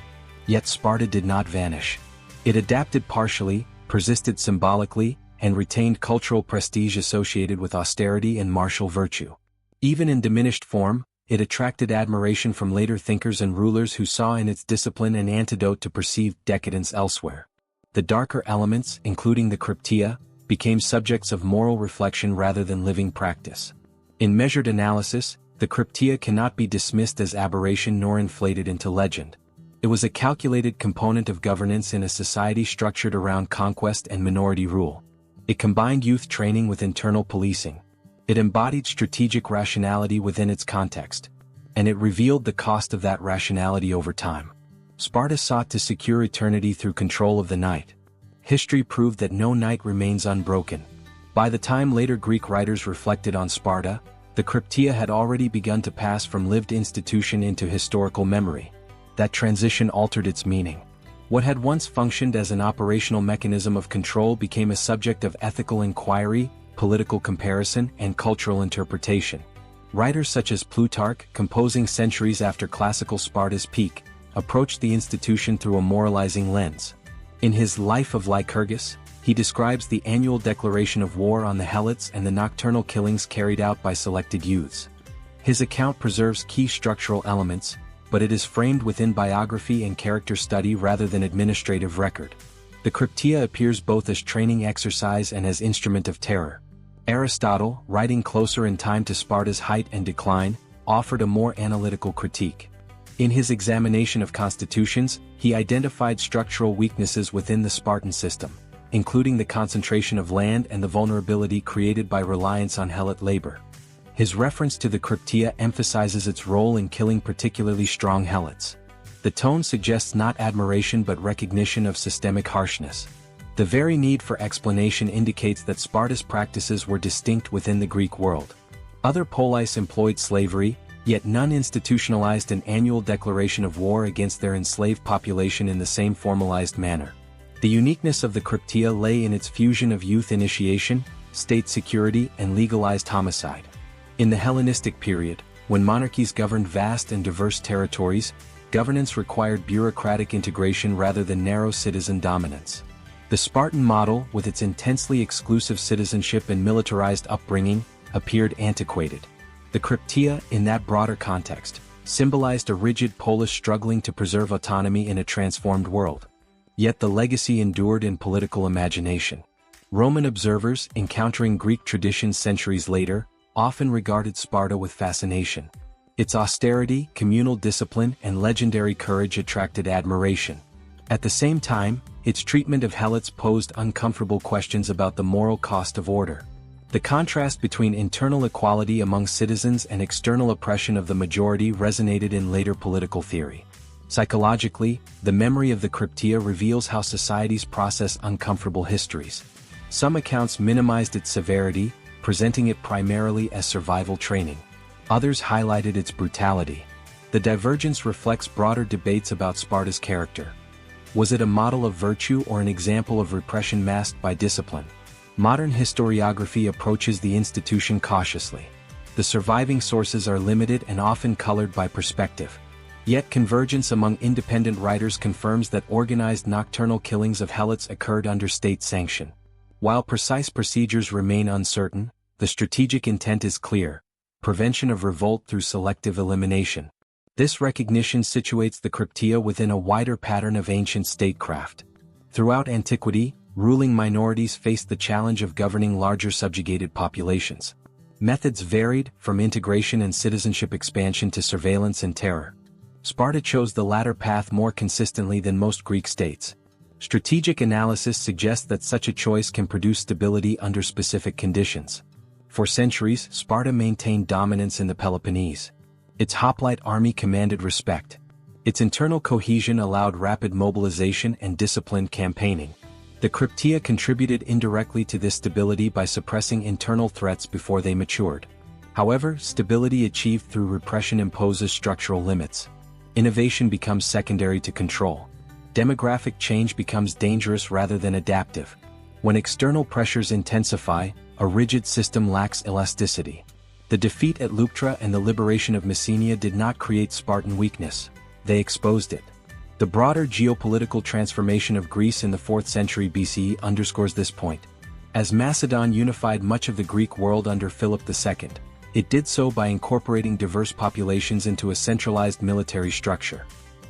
Yet Sparta did not vanish. It adapted partially, persisted symbolically, and retained cultural prestige associated with austerity and martial virtue. Even in diminished form, it attracted admiration from later thinkers and rulers who saw in its discipline an antidote to perceived decadence elsewhere. The darker elements, including the Krypteia, became subjects of moral reflection rather than living practice. In measured analysis, the Krypteia cannot be dismissed as aberration nor inflated into legend. It was a calculated component of governance in a society structured around conquest and minority rule. It combined youth training with internal policing. It embodied strategic rationality within its context. And it revealed the cost of that rationality over time. Sparta sought to secure eternity through control of the night. History proved that no night remains unbroken. By the time later Greek writers reflected on Sparta, the Krypteia had already begun to pass from lived institution into historical memory. That transition altered its meaning. What had once functioned as an operational mechanism of control became a subject of ethical inquiry, political comparison, and cultural interpretation. Writers such as Plutarch, composing centuries after classical Sparta's peak, approached the institution through a moralizing lens. In his Life of Lycurgus, he describes the annual declaration of war on the helots and the nocturnal killings carried out by selected youths. His account preserves key structural elements, but it is framed within biography and character study rather than administrative record. The Krypteia appears both as training exercise and as instrument of terror. Aristotle, writing closer in time to Sparta's height and decline, offered a more analytical critique. In his examination of constitutions, he identified structural weaknesses within the Spartan system, including the concentration of land and the vulnerability created by reliance on helot labor. His reference to the Krypteia emphasizes its role in killing particularly strong helots. The tone suggests not admiration but recognition of systemic harshness. The very need for explanation indicates that Sparta's practices were distinct within the Greek world. Other polis employed slavery, yet none institutionalized an annual declaration of war against their enslaved population in the same formalized manner. The uniqueness of the Krypteia lay in its fusion of youth initiation, state security, and legalized homicide. In the Hellenistic period, when monarchies governed vast and diverse territories, governance required bureaucratic integration rather than narrow citizen dominance. The Spartan model, with its intensely exclusive citizenship and militarized upbringing, appeared antiquated. The Krypteia, in that broader context, symbolized a rigid polis struggling to preserve autonomy in a transformed world. Yet the legacy endured in political imagination. Roman observers, encountering Greek traditions centuries later, often regarded Sparta with fascination. Its austerity, communal discipline, and legendary courage attracted admiration. At the same time, its treatment of helots posed uncomfortable questions about the moral cost of order. The contrast between internal equality among citizens and external oppression of the majority resonated in later political theory. Psychologically, the memory of the Krypteia reveals how societies process uncomfortable histories. Some accounts minimized its severity, presenting it primarily as survival training. Others highlighted its brutality. The divergence reflects broader debates about Sparta's character. Was it a model of virtue or an example of repression masked by discipline? Modern historiography approaches the institution cautiously. The surviving sources are limited and often colored by perspective. Yet convergence among independent writers confirms that organized nocturnal killings of helots occurred under state sanction. While precise procedures remain uncertain, the strategic intent is clear: prevention of revolt through selective elimination. This recognition situates the Krypteia within a wider pattern of ancient statecraft. Throughout antiquity, ruling minorities faced the challenge of governing larger subjugated populations. Methods varied, from integration and citizenship expansion to surveillance and terror. Sparta chose the latter path more consistently than most Greek states. Strategic analysis suggests that such a choice can produce stability under specific conditions. For centuries, Sparta maintained dominance in the Peloponnese. Its hoplite army commanded respect. Its internal cohesion allowed rapid mobilization and disciplined campaigning. The Krypteia contributed indirectly to this stability by suppressing internal threats before they matured. However, stability achieved through repression imposes structural limits. Innovation becomes secondary to control. Demographic change becomes dangerous rather than adaptive. When external pressures intensify, a rigid system lacks elasticity. The defeat at Leuctra and the liberation of Messenia did not create Spartan weakness, they exposed it. The broader geopolitical transformation of Greece in the 4th century BCE underscores this point. As Macedon unified much of the Greek world under Philip II, it did so by incorporating diverse populations into a centralized military structure.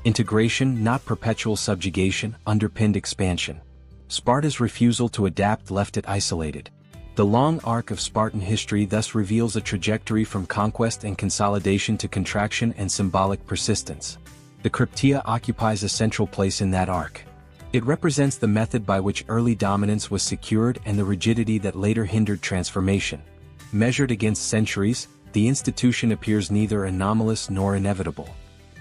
Integration, not perpetual subjugation, underpinned expansion. Sparta's refusal to adapt left it isolated. The long arc of Spartan history thus reveals a trajectory from conquest and consolidation to contraction and symbolic persistence. The Krypteia occupies a central place in that arc. It represents the method by which early dominance was secured and the rigidity that later hindered transformation. Measured against centuries, the institution appears neither anomalous nor inevitable.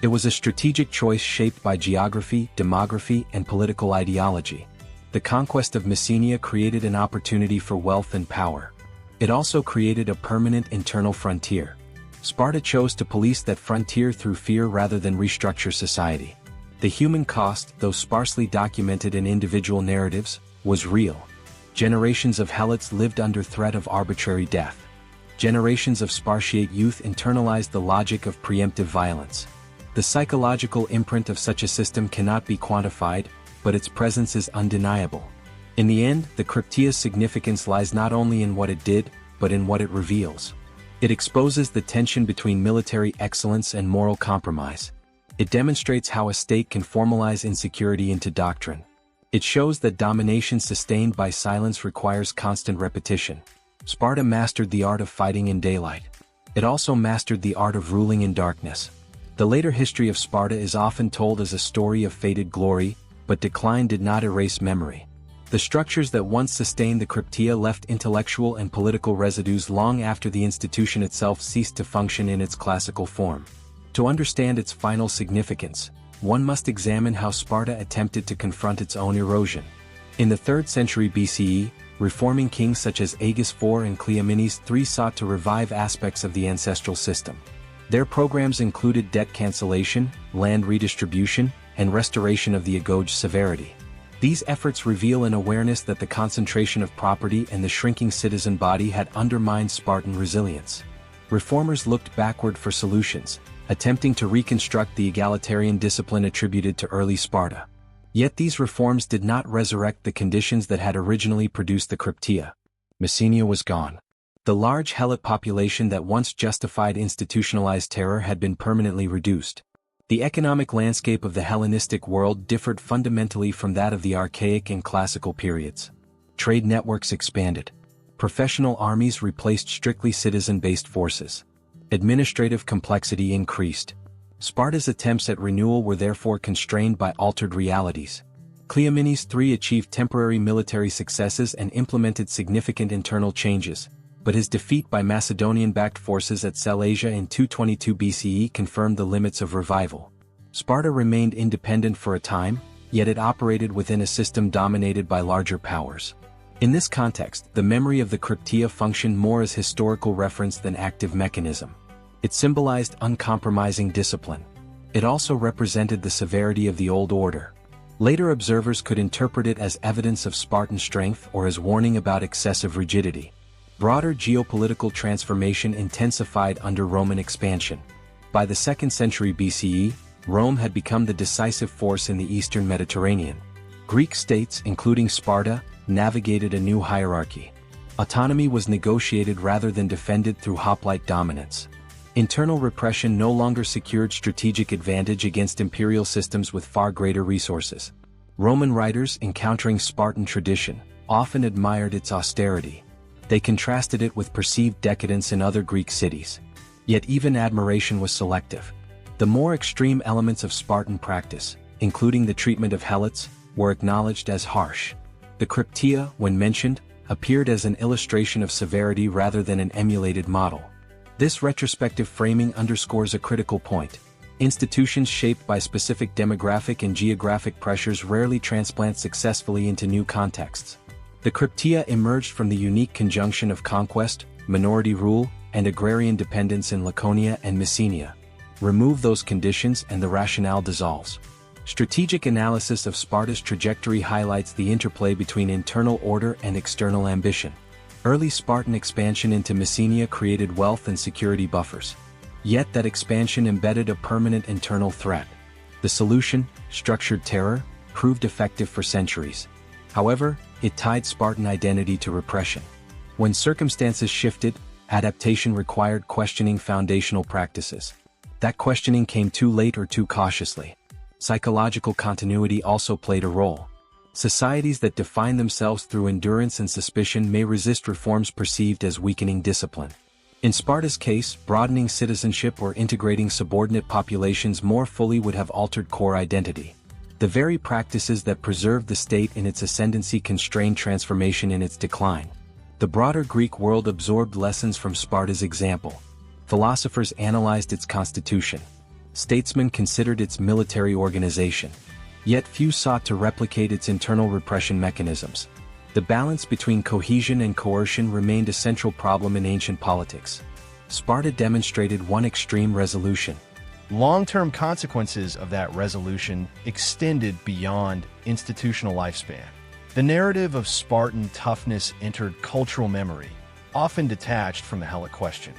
It was a strategic choice shaped by geography, demography, and political ideology. The conquest of Messenia created an opportunity for wealth and power. It also created a permanent internal frontier. Sparta chose to police that frontier through fear rather than restructure society. The human cost, though sparsely documented in individual narratives, was real. Generations of helots lived under threat of arbitrary death. Generations of Spartiate youth internalized the logic of preemptive violence. The psychological imprint of such a system cannot be quantified, but its presence is undeniable. In the end, the Krypteia's significance lies not only in what it did, but in what it reveals. It exposes the tension between military excellence and moral compromise. It demonstrates how a state can formalize insecurity into doctrine. It shows that domination sustained by silence requires constant repetition. Sparta mastered the art of fighting in daylight. It also mastered the art of ruling in darkness. The later history of Sparta is often told as a story of faded glory, but decline did not erase memory. The structures that once sustained the Krypteia left intellectual and political residues long after the institution itself ceased to function in its classical form. To understand its final significance, one must examine how Sparta attempted to confront its own erosion. In the 3rd century BCE, reforming kings such as Agis IV and Cleomenes III sought to revive aspects of the ancestral system. Their programs included debt cancellation, land redistribution, and restoration of the agode severity. These efforts reveal an awareness that the concentration of property and the shrinking citizen body had undermined Spartan resilience. Reformers looked backward for solutions, attempting to reconstruct the egalitarian discipline attributed to early Sparta. Yet these reforms did not resurrect the conditions that had originally produced the Krypteia. Messenia was gone. The large helot population that once justified institutionalized terror had been permanently reduced. The economic landscape of the Hellenistic world differed fundamentally from that of the archaic and classical periods. Trade networks expanded. Professional armies replaced strictly citizen-based forces. Administrative complexity increased. Sparta's attempts at renewal were therefore constrained by altered realities. Cleomenes III achieved temporary military successes and implemented significant internal changes, but his defeat by Macedonian-backed forces at Sellasia in 222 BCE confirmed the limits of revival. Sparta remained independent for a time, yet it operated within a system dominated by larger powers. In this context, the memory of the Krypteia functioned more as historical reference than active mechanism. It symbolized uncompromising discipline. It also represented the severity of the old order. Later observers could interpret it as evidence of Spartan strength or as warning about excessive rigidity. Broader geopolitical transformation intensified under Roman expansion. By the 2nd century BCE, Rome had become the decisive force in the eastern Mediterranean. Greek states, including Sparta, navigated a new hierarchy. Autonomy was negotiated rather than defended through hoplite dominance. Internal repression no longer secured strategic advantage against imperial systems with far greater resources. Roman writers, encountering Spartan tradition, often admired its austerity. They contrasted it with perceived decadence in other Greek cities. Yet even admiration was selective. The more extreme elements of Spartan practice, including the treatment of helots, were acknowledged as harsh. The Krypteia, when mentioned, appeared as an illustration of severity rather than an emulated model. This retrospective framing underscores a critical point. Institutions shaped by specific demographic and geographic pressures rarely transplant successfully into new contexts. The Krypteia emerged from the unique conjunction of conquest, minority rule, and agrarian dependence in Laconia and Messenia. Remove those conditions and the rationale dissolves. Strategic analysis of Sparta's trajectory highlights the interplay between internal order and external ambition. Early Spartan expansion into Messenia created wealth and security buffers. Yet that expansion embedded a permanent internal threat. The solution, structured terror, proved effective for centuries. However, it tied Spartan identity to repression. When circumstances shifted, adaptation required questioning foundational practices. That questioning came too late or too cautiously. Psychological continuity also played a role. Societies that define themselves through endurance and suspicion may resist reforms perceived as weakening discipline. In Sparta's case, broadening citizenship or integrating subordinate populations more fully would have altered core identity. The very practices that preserved the state in its ascendancy constrained transformation in its decline. The broader Greek world absorbed lessons from Sparta's example. Philosophers analyzed its constitution. Statesmen considered its military organization. Yet few sought to replicate its internal repression mechanisms. The balance between cohesion and coercion remained a central problem in ancient politics. Sparta demonstrated one extreme resolution. Long-term consequences of that resolution extended beyond institutional lifespan. The narrative of Spartan toughness entered cultural memory, often detached from the helot question.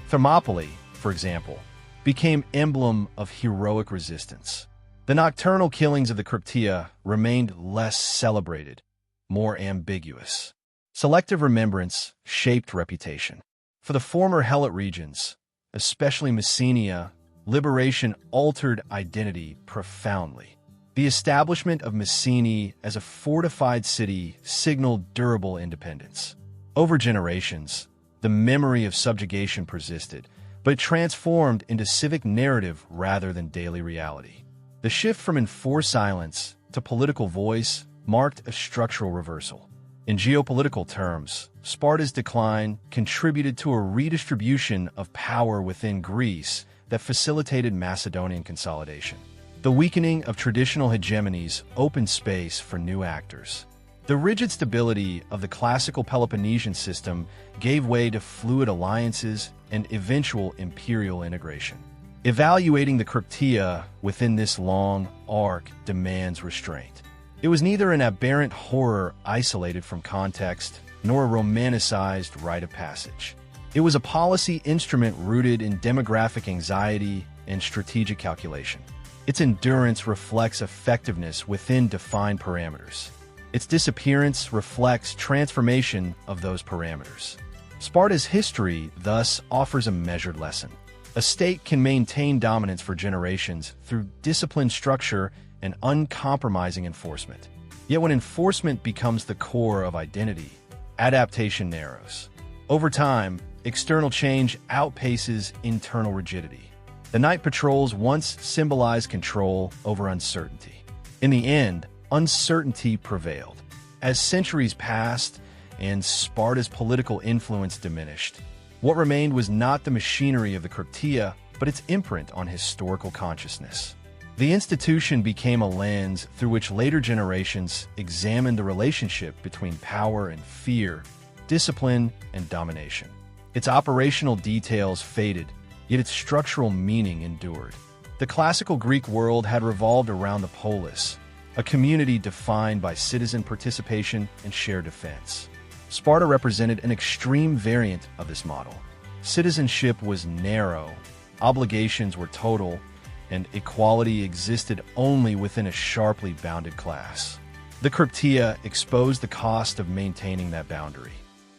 Thermopylae, for example, became emblem of heroic resistance. The nocturnal killings of the Krypteia remained less celebrated, more ambiguous. Selective remembrance shaped reputation. For the former helot regions, especially Messenia, liberation altered identity profoundly. The establishment of Messene as a fortified city signaled durable independence. Over generations, the memory of subjugation persisted, but it transformed into civic narrative rather than daily reality. The shift from enforced silence to political voice marked a structural reversal. In geopolitical terms, Sparta's decline contributed to a redistribution of power within Greece that facilitated Macedonian consolidation. The weakening of traditional hegemonies opened space for new actors. The rigid stability of the classical Peloponnesian system gave way to fluid alliances and eventual imperial integration. Evaluating the Krypteia within this long arc demands restraint. It was neither an aberrant horror isolated from context, nor a romanticized rite of passage. It was a policy instrument rooted in demographic anxiety and strategic calculation. Its endurance reflects effectiveness within defined parameters. Its disappearance reflects transformation of those parameters. Sparta's history, thus, offers a measured lesson. A state can maintain dominance for generations through disciplined structure and uncompromising enforcement. Yet when enforcement becomes the core of identity, adaptation narrows. Over time, external change outpaces internal rigidity. The night patrols once symbolized control over uncertainty. In the end, uncertainty prevailed. As centuries passed and Sparta's political influence diminished, what remained was not the machinery of the Krypteia, but its imprint on historical consciousness. The institution became a lens through which later generations examined the relationship between power and fear, discipline and domination. Its operational details faded, yet its structural meaning endured. The classical Greek world had revolved around the polis, a community defined by citizen participation and shared defense. Sparta represented an extreme variant of this model. Citizenship was narrow, obligations were total, and equality existed only within a sharply bounded class. The Krypteia exposed the cost of maintaining that boundary.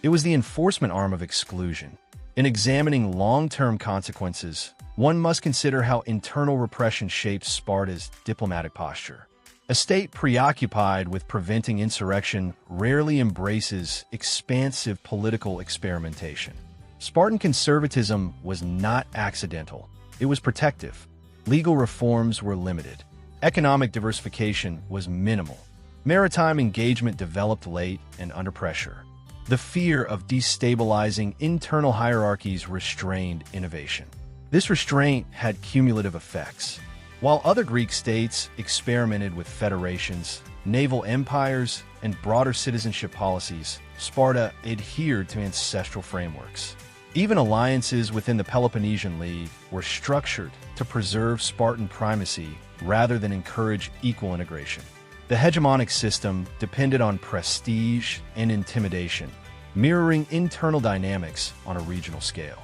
It was the enforcement arm of exclusion. In examining long-term consequences, one must consider how internal repression shaped Sparta's diplomatic posture. A state preoccupied with preventing insurrection rarely embraces expansive political experimentation. Spartan conservatism was not accidental. It was protective. Legal reforms were limited. Economic diversification was minimal. Maritime engagement developed late and under pressure. The fear of destabilizing internal hierarchies restrained innovation. This restraint had cumulative effects. While other Greek states experimented with federations, naval empires, and broader citizenship policies, Sparta adhered to ancestral frameworks. Even alliances within the Peloponnesian League were structured to preserve Spartan primacy rather than encourage equal integration. The hegemonic system depended on prestige and intimidation, mirroring internal dynamics on a regional scale.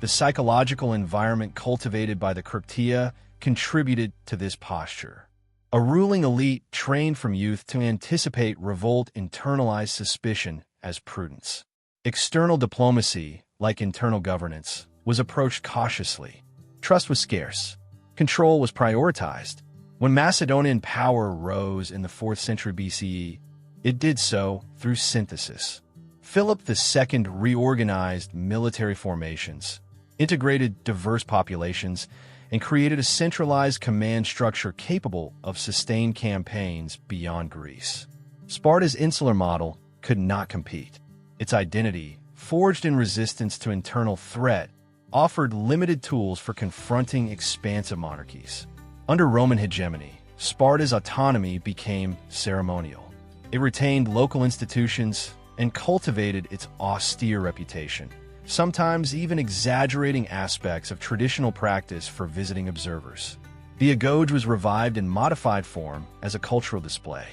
The psychological environment cultivated by the Krypteia contributed to this posture. A ruling elite trained from youth to anticipate revolt internalized suspicion as prudence. External diplomacy, like internal governance, was approached cautiously. Trust was scarce. Control was prioritized. When Macedonian power rose in the 4th century BCE, it did so through synthesis. Philip II reorganized military formations, integrated diverse populations, and created a centralized command structure capable of sustained campaigns beyond Greece. Sparta's insular model could not compete. Its identity, forged in resistance to internal threat, offered limited tools for confronting expansive monarchies. Under Roman hegemony, Sparta's autonomy became ceremonial. It retained local institutions and cultivated its austere reputation, sometimes even exaggerating aspects of traditional practice for visiting observers. The agoge was revived in modified form as a cultural display.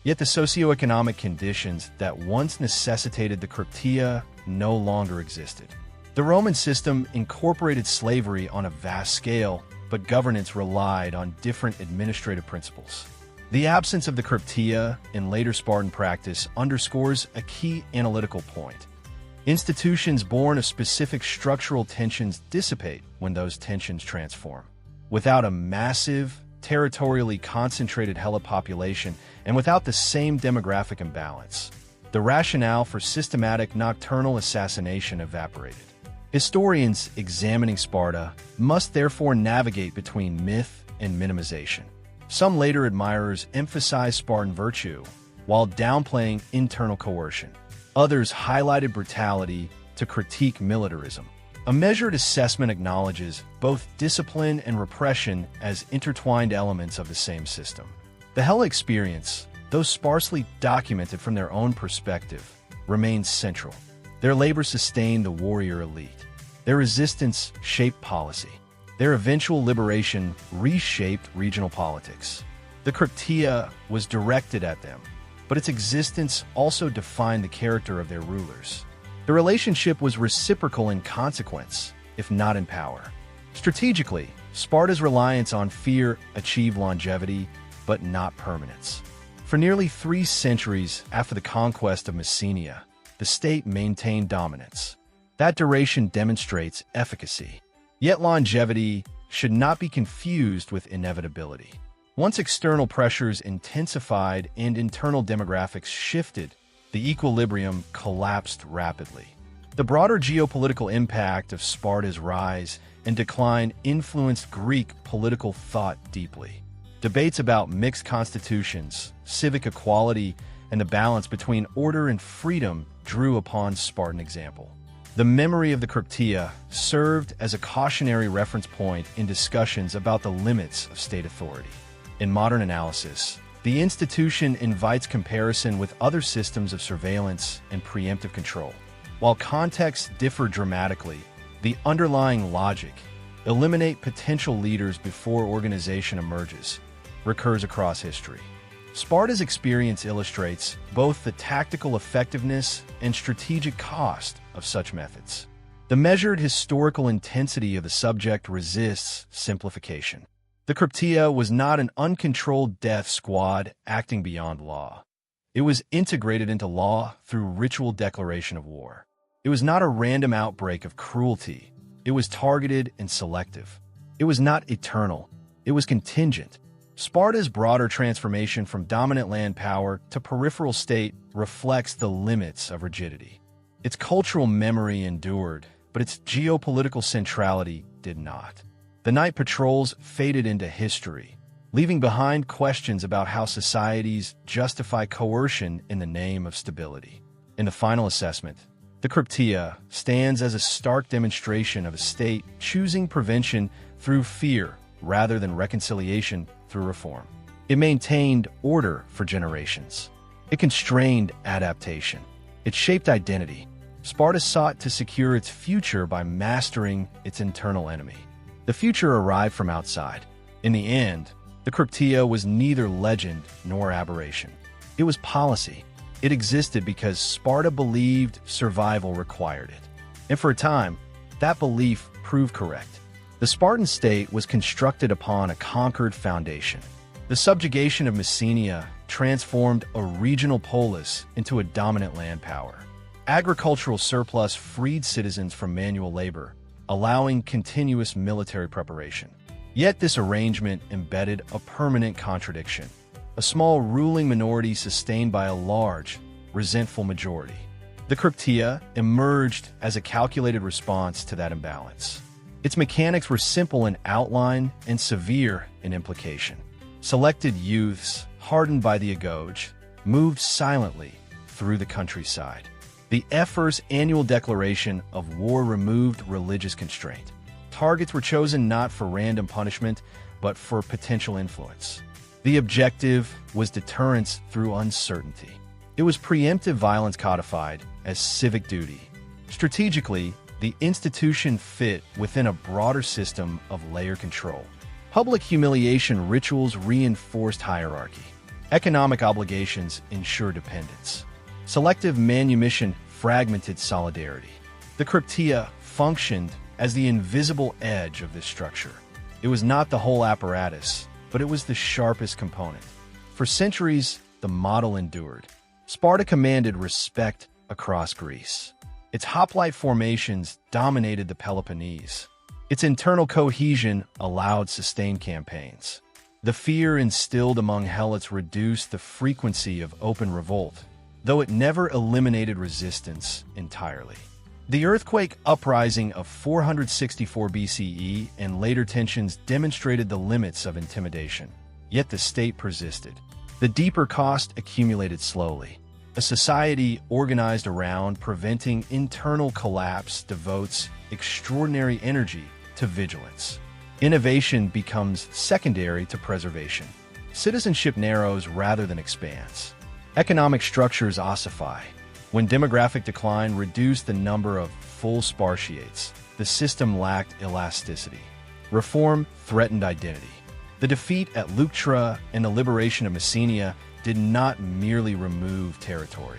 Yet the socioeconomic conditions that once necessitated the Krypteia no longer existed. The Roman system incorporated slavery on a vast scale, but governance relied on different administrative principles. The absence of the Krypteia in later Spartan practice underscores a key analytical point. Institutions born of specific structural tensions dissipate when those tensions transform. Without a massive, territorially concentrated helot population and without the same demographic imbalance, the rationale for systematic nocturnal assassination evaporated. Historians examining Sparta must therefore navigate between myth and minimization. Some later admirers emphasize Spartan virtue while downplaying internal coercion. Others highlighted brutality to critique militarism. A measured assessment acknowledges both discipline and repression as intertwined elements of the same system. The Hella experience, though sparsely documented from their own perspective, remains central. Their labor sustained the warrior elite. Their resistance shaped policy. Their eventual liberation reshaped regional politics. The Krypteia was directed at them, but its existence also defined the character of their rulers. The relationship was reciprocal in consequence, if not in power. Strategically, Sparta's reliance on fear achieved longevity, but not permanence. For nearly 3 centuries after the conquest of Messenia, the state maintained dominance. That duration demonstrates efficacy. Yet longevity should not be confused with inevitability. Once external pressures intensified and internal demographics shifted, the equilibrium collapsed rapidly. The broader geopolitical impact of Sparta's rise and decline influenced Greek political thought deeply. Debates about mixed constitutions, civic equality, and the balance between order and freedom drew upon Spartan example. The memory of the Krypteia served as a cautionary reference point in discussions about the limits of state authority. In modern analysis, the institution invites comparison with other systems of surveillance and preemptive control. While contexts differ dramatically, the underlying logic, eliminate potential leaders before organization emerges, recurs across history. Sparta's experience illustrates both the tactical effectiveness and strategic cost of such methods. The measured historical intensity of the subject resists simplification. The Krypteia was not an uncontrolled death squad acting beyond law. It was integrated into law through ritual declaration of war. It was not a random outbreak of cruelty. It was targeted and selective. It was not eternal. It was contingent. Sparta's broader transformation from dominant land power to peripheral state reflects the limits of rigidity. Its cultural memory endured, but its geopolitical centrality did not. The night patrols faded into history, leaving behind questions about how societies justify coercion in the name of stability. In the final assessment, the Krypteia stands as a stark demonstration of a state choosing prevention through fear rather than reconciliation through reform. It maintained order for generations. It constrained adaptation. It shaped identity. Sparta sought to secure its future by mastering its internal enemy. The future arrived from outside. In the end, the Krypteia was neither legend nor aberration. It was policy. It existed because Sparta believed survival required it. And for a time, that belief proved correct. The Spartan state was constructed upon a conquered foundation. The subjugation of Messenia transformed a regional polis into a dominant land power. Agricultural surplus freed citizens from manual labor, allowing continuous military preparation. Yet this arrangement embedded a permanent contradiction. A small ruling minority sustained by a large, resentful majority. The Krypteia emerged as a calculated response to that imbalance. Its mechanics were simple in outline and severe in implication. Selected youths, hardened by the agoge, moved silently through the countryside. The First annual declaration of war removed religious constraint. Targets were chosen not for random punishment, but for potential influence. The objective was deterrence through uncertainty. It was preemptive violence codified as civic duty. Strategically, the institution fit within a broader system of layer control. Public humiliation rituals reinforced hierarchy. Economic obligations ensure dependence. Selective manumission fragmented solidarity. The Krypteia functioned as the invisible edge of this structure. It was not the whole apparatus, but it was the sharpest component. For centuries, the model endured. Sparta commanded respect across Greece. Its hoplite formations dominated the Peloponnese. Its internal cohesion allowed sustained campaigns. The fear instilled among helots reduced the frequency of open revolt, though it never eliminated resistance entirely. The earthquake uprising of 464 BCE and later tensions demonstrated the limits of intimidation, yet the state persisted. The deeper cost accumulated slowly. A society organized around preventing internal collapse devotes extraordinary energy to vigilance. Innovation becomes secondary to preservation. Citizenship narrows rather than expands. Economic structures ossify. When demographic decline reduced the number of full spartiates, the system lacked elasticity. Reform threatened identity. The defeat at Leuctra and the liberation of Messenia did not merely remove territory.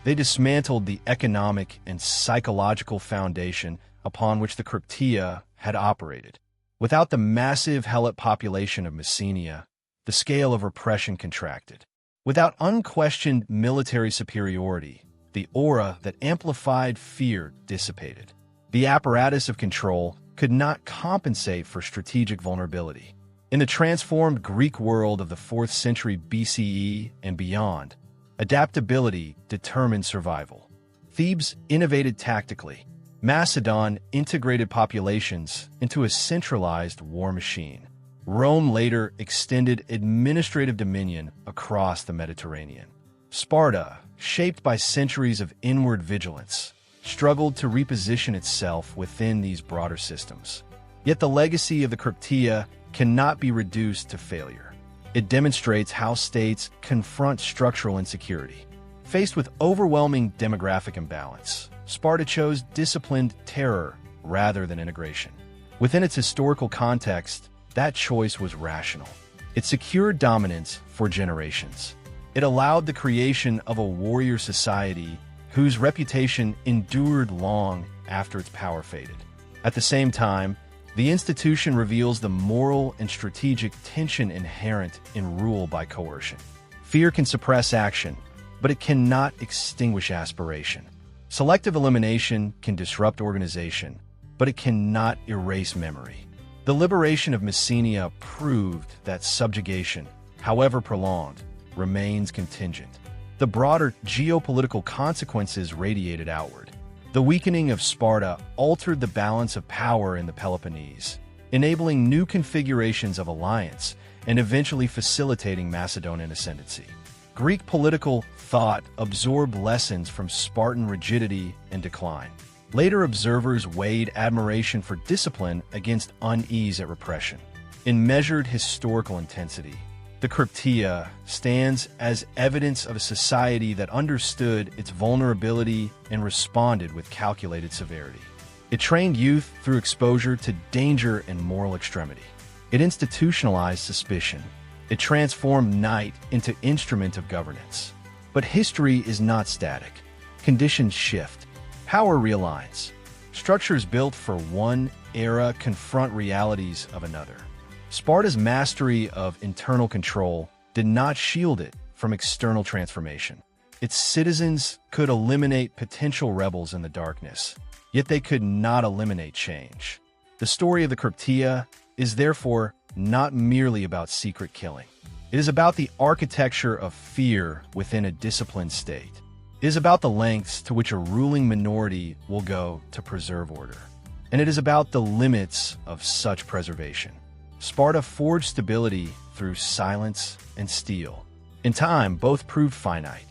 They dismantled the economic and psychological foundation upon which the Krypteia had operated. Without the massive helot population of Messenia, the scale of repression contracted. Without unquestioned military superiority, the aura that amplified fear dissipated. The apparatus of control could not compensate for strategic vulnerability. In the transformed Greek world of the 4th century BCE and beyond, adaptability determined survival. Thebes innovated tactically. Macedon integrated populations into a centralized war machine. Rome later extended administrative dominion across the Mediterranean. Sparta, shaped by centuries of inward vigilance, struggled to reposition itself within these broader systems. Yet the legacy of the Krypteia cannot be reduced to failure. It demonstrates how states confront structural insecurity. Faced with overwhelming demographic imbalance, Sparta chose disciplined terror rather than integration. Within its historical context, that choice was rational. It secured dominance for generations. It allowed the creation of a warrior society whose reputation endured long after its power faded. At the same time, the institution reveals the moral and strategic tension inherent in rule by coercion. Fear can suppress action, but it cannot extinguish aspiration. Selective elimination can disrupt organization, but it cannot erase memory. The liberation of Messenia proved that subjugation, however prolonged, remains contingent. The broader geopolitical consequences radiated outward. The weakening of Sparta altered the balance of power in the Peloponnese, enabling new configurations of alliance and eventually facilitating Macedonian ascendancy. Greek political thought absorbed lessons from Spartan rigidity and decline. Later observers weighed admiration for discipline against unease at repression. In measured historical intensity, the Krypteia stands as evidence of a society that understood its vulnerability and responded with calculated severity. It trained youth through exposure to danger and moral extremity. It institutionalized suspicion. It transformed night into instrument of governance. But history is not static. Conditions shift. Power realigns. Structures built for one era confront realities of another. Sparta's mastery of internal control did not shield it from external transformation. Its citizens could eliminate potential rebels in the darkness, yet they could not eliminate change. The story of the Krypteia is therefore not merely about secret killing. It is about the architecture of fear within a disciplined state. It is about the lengths to which a ruling minority will go to preserve order. and it is about the limits of such preservation. Sparta forged stability through silence and steel. In time, both proved finite.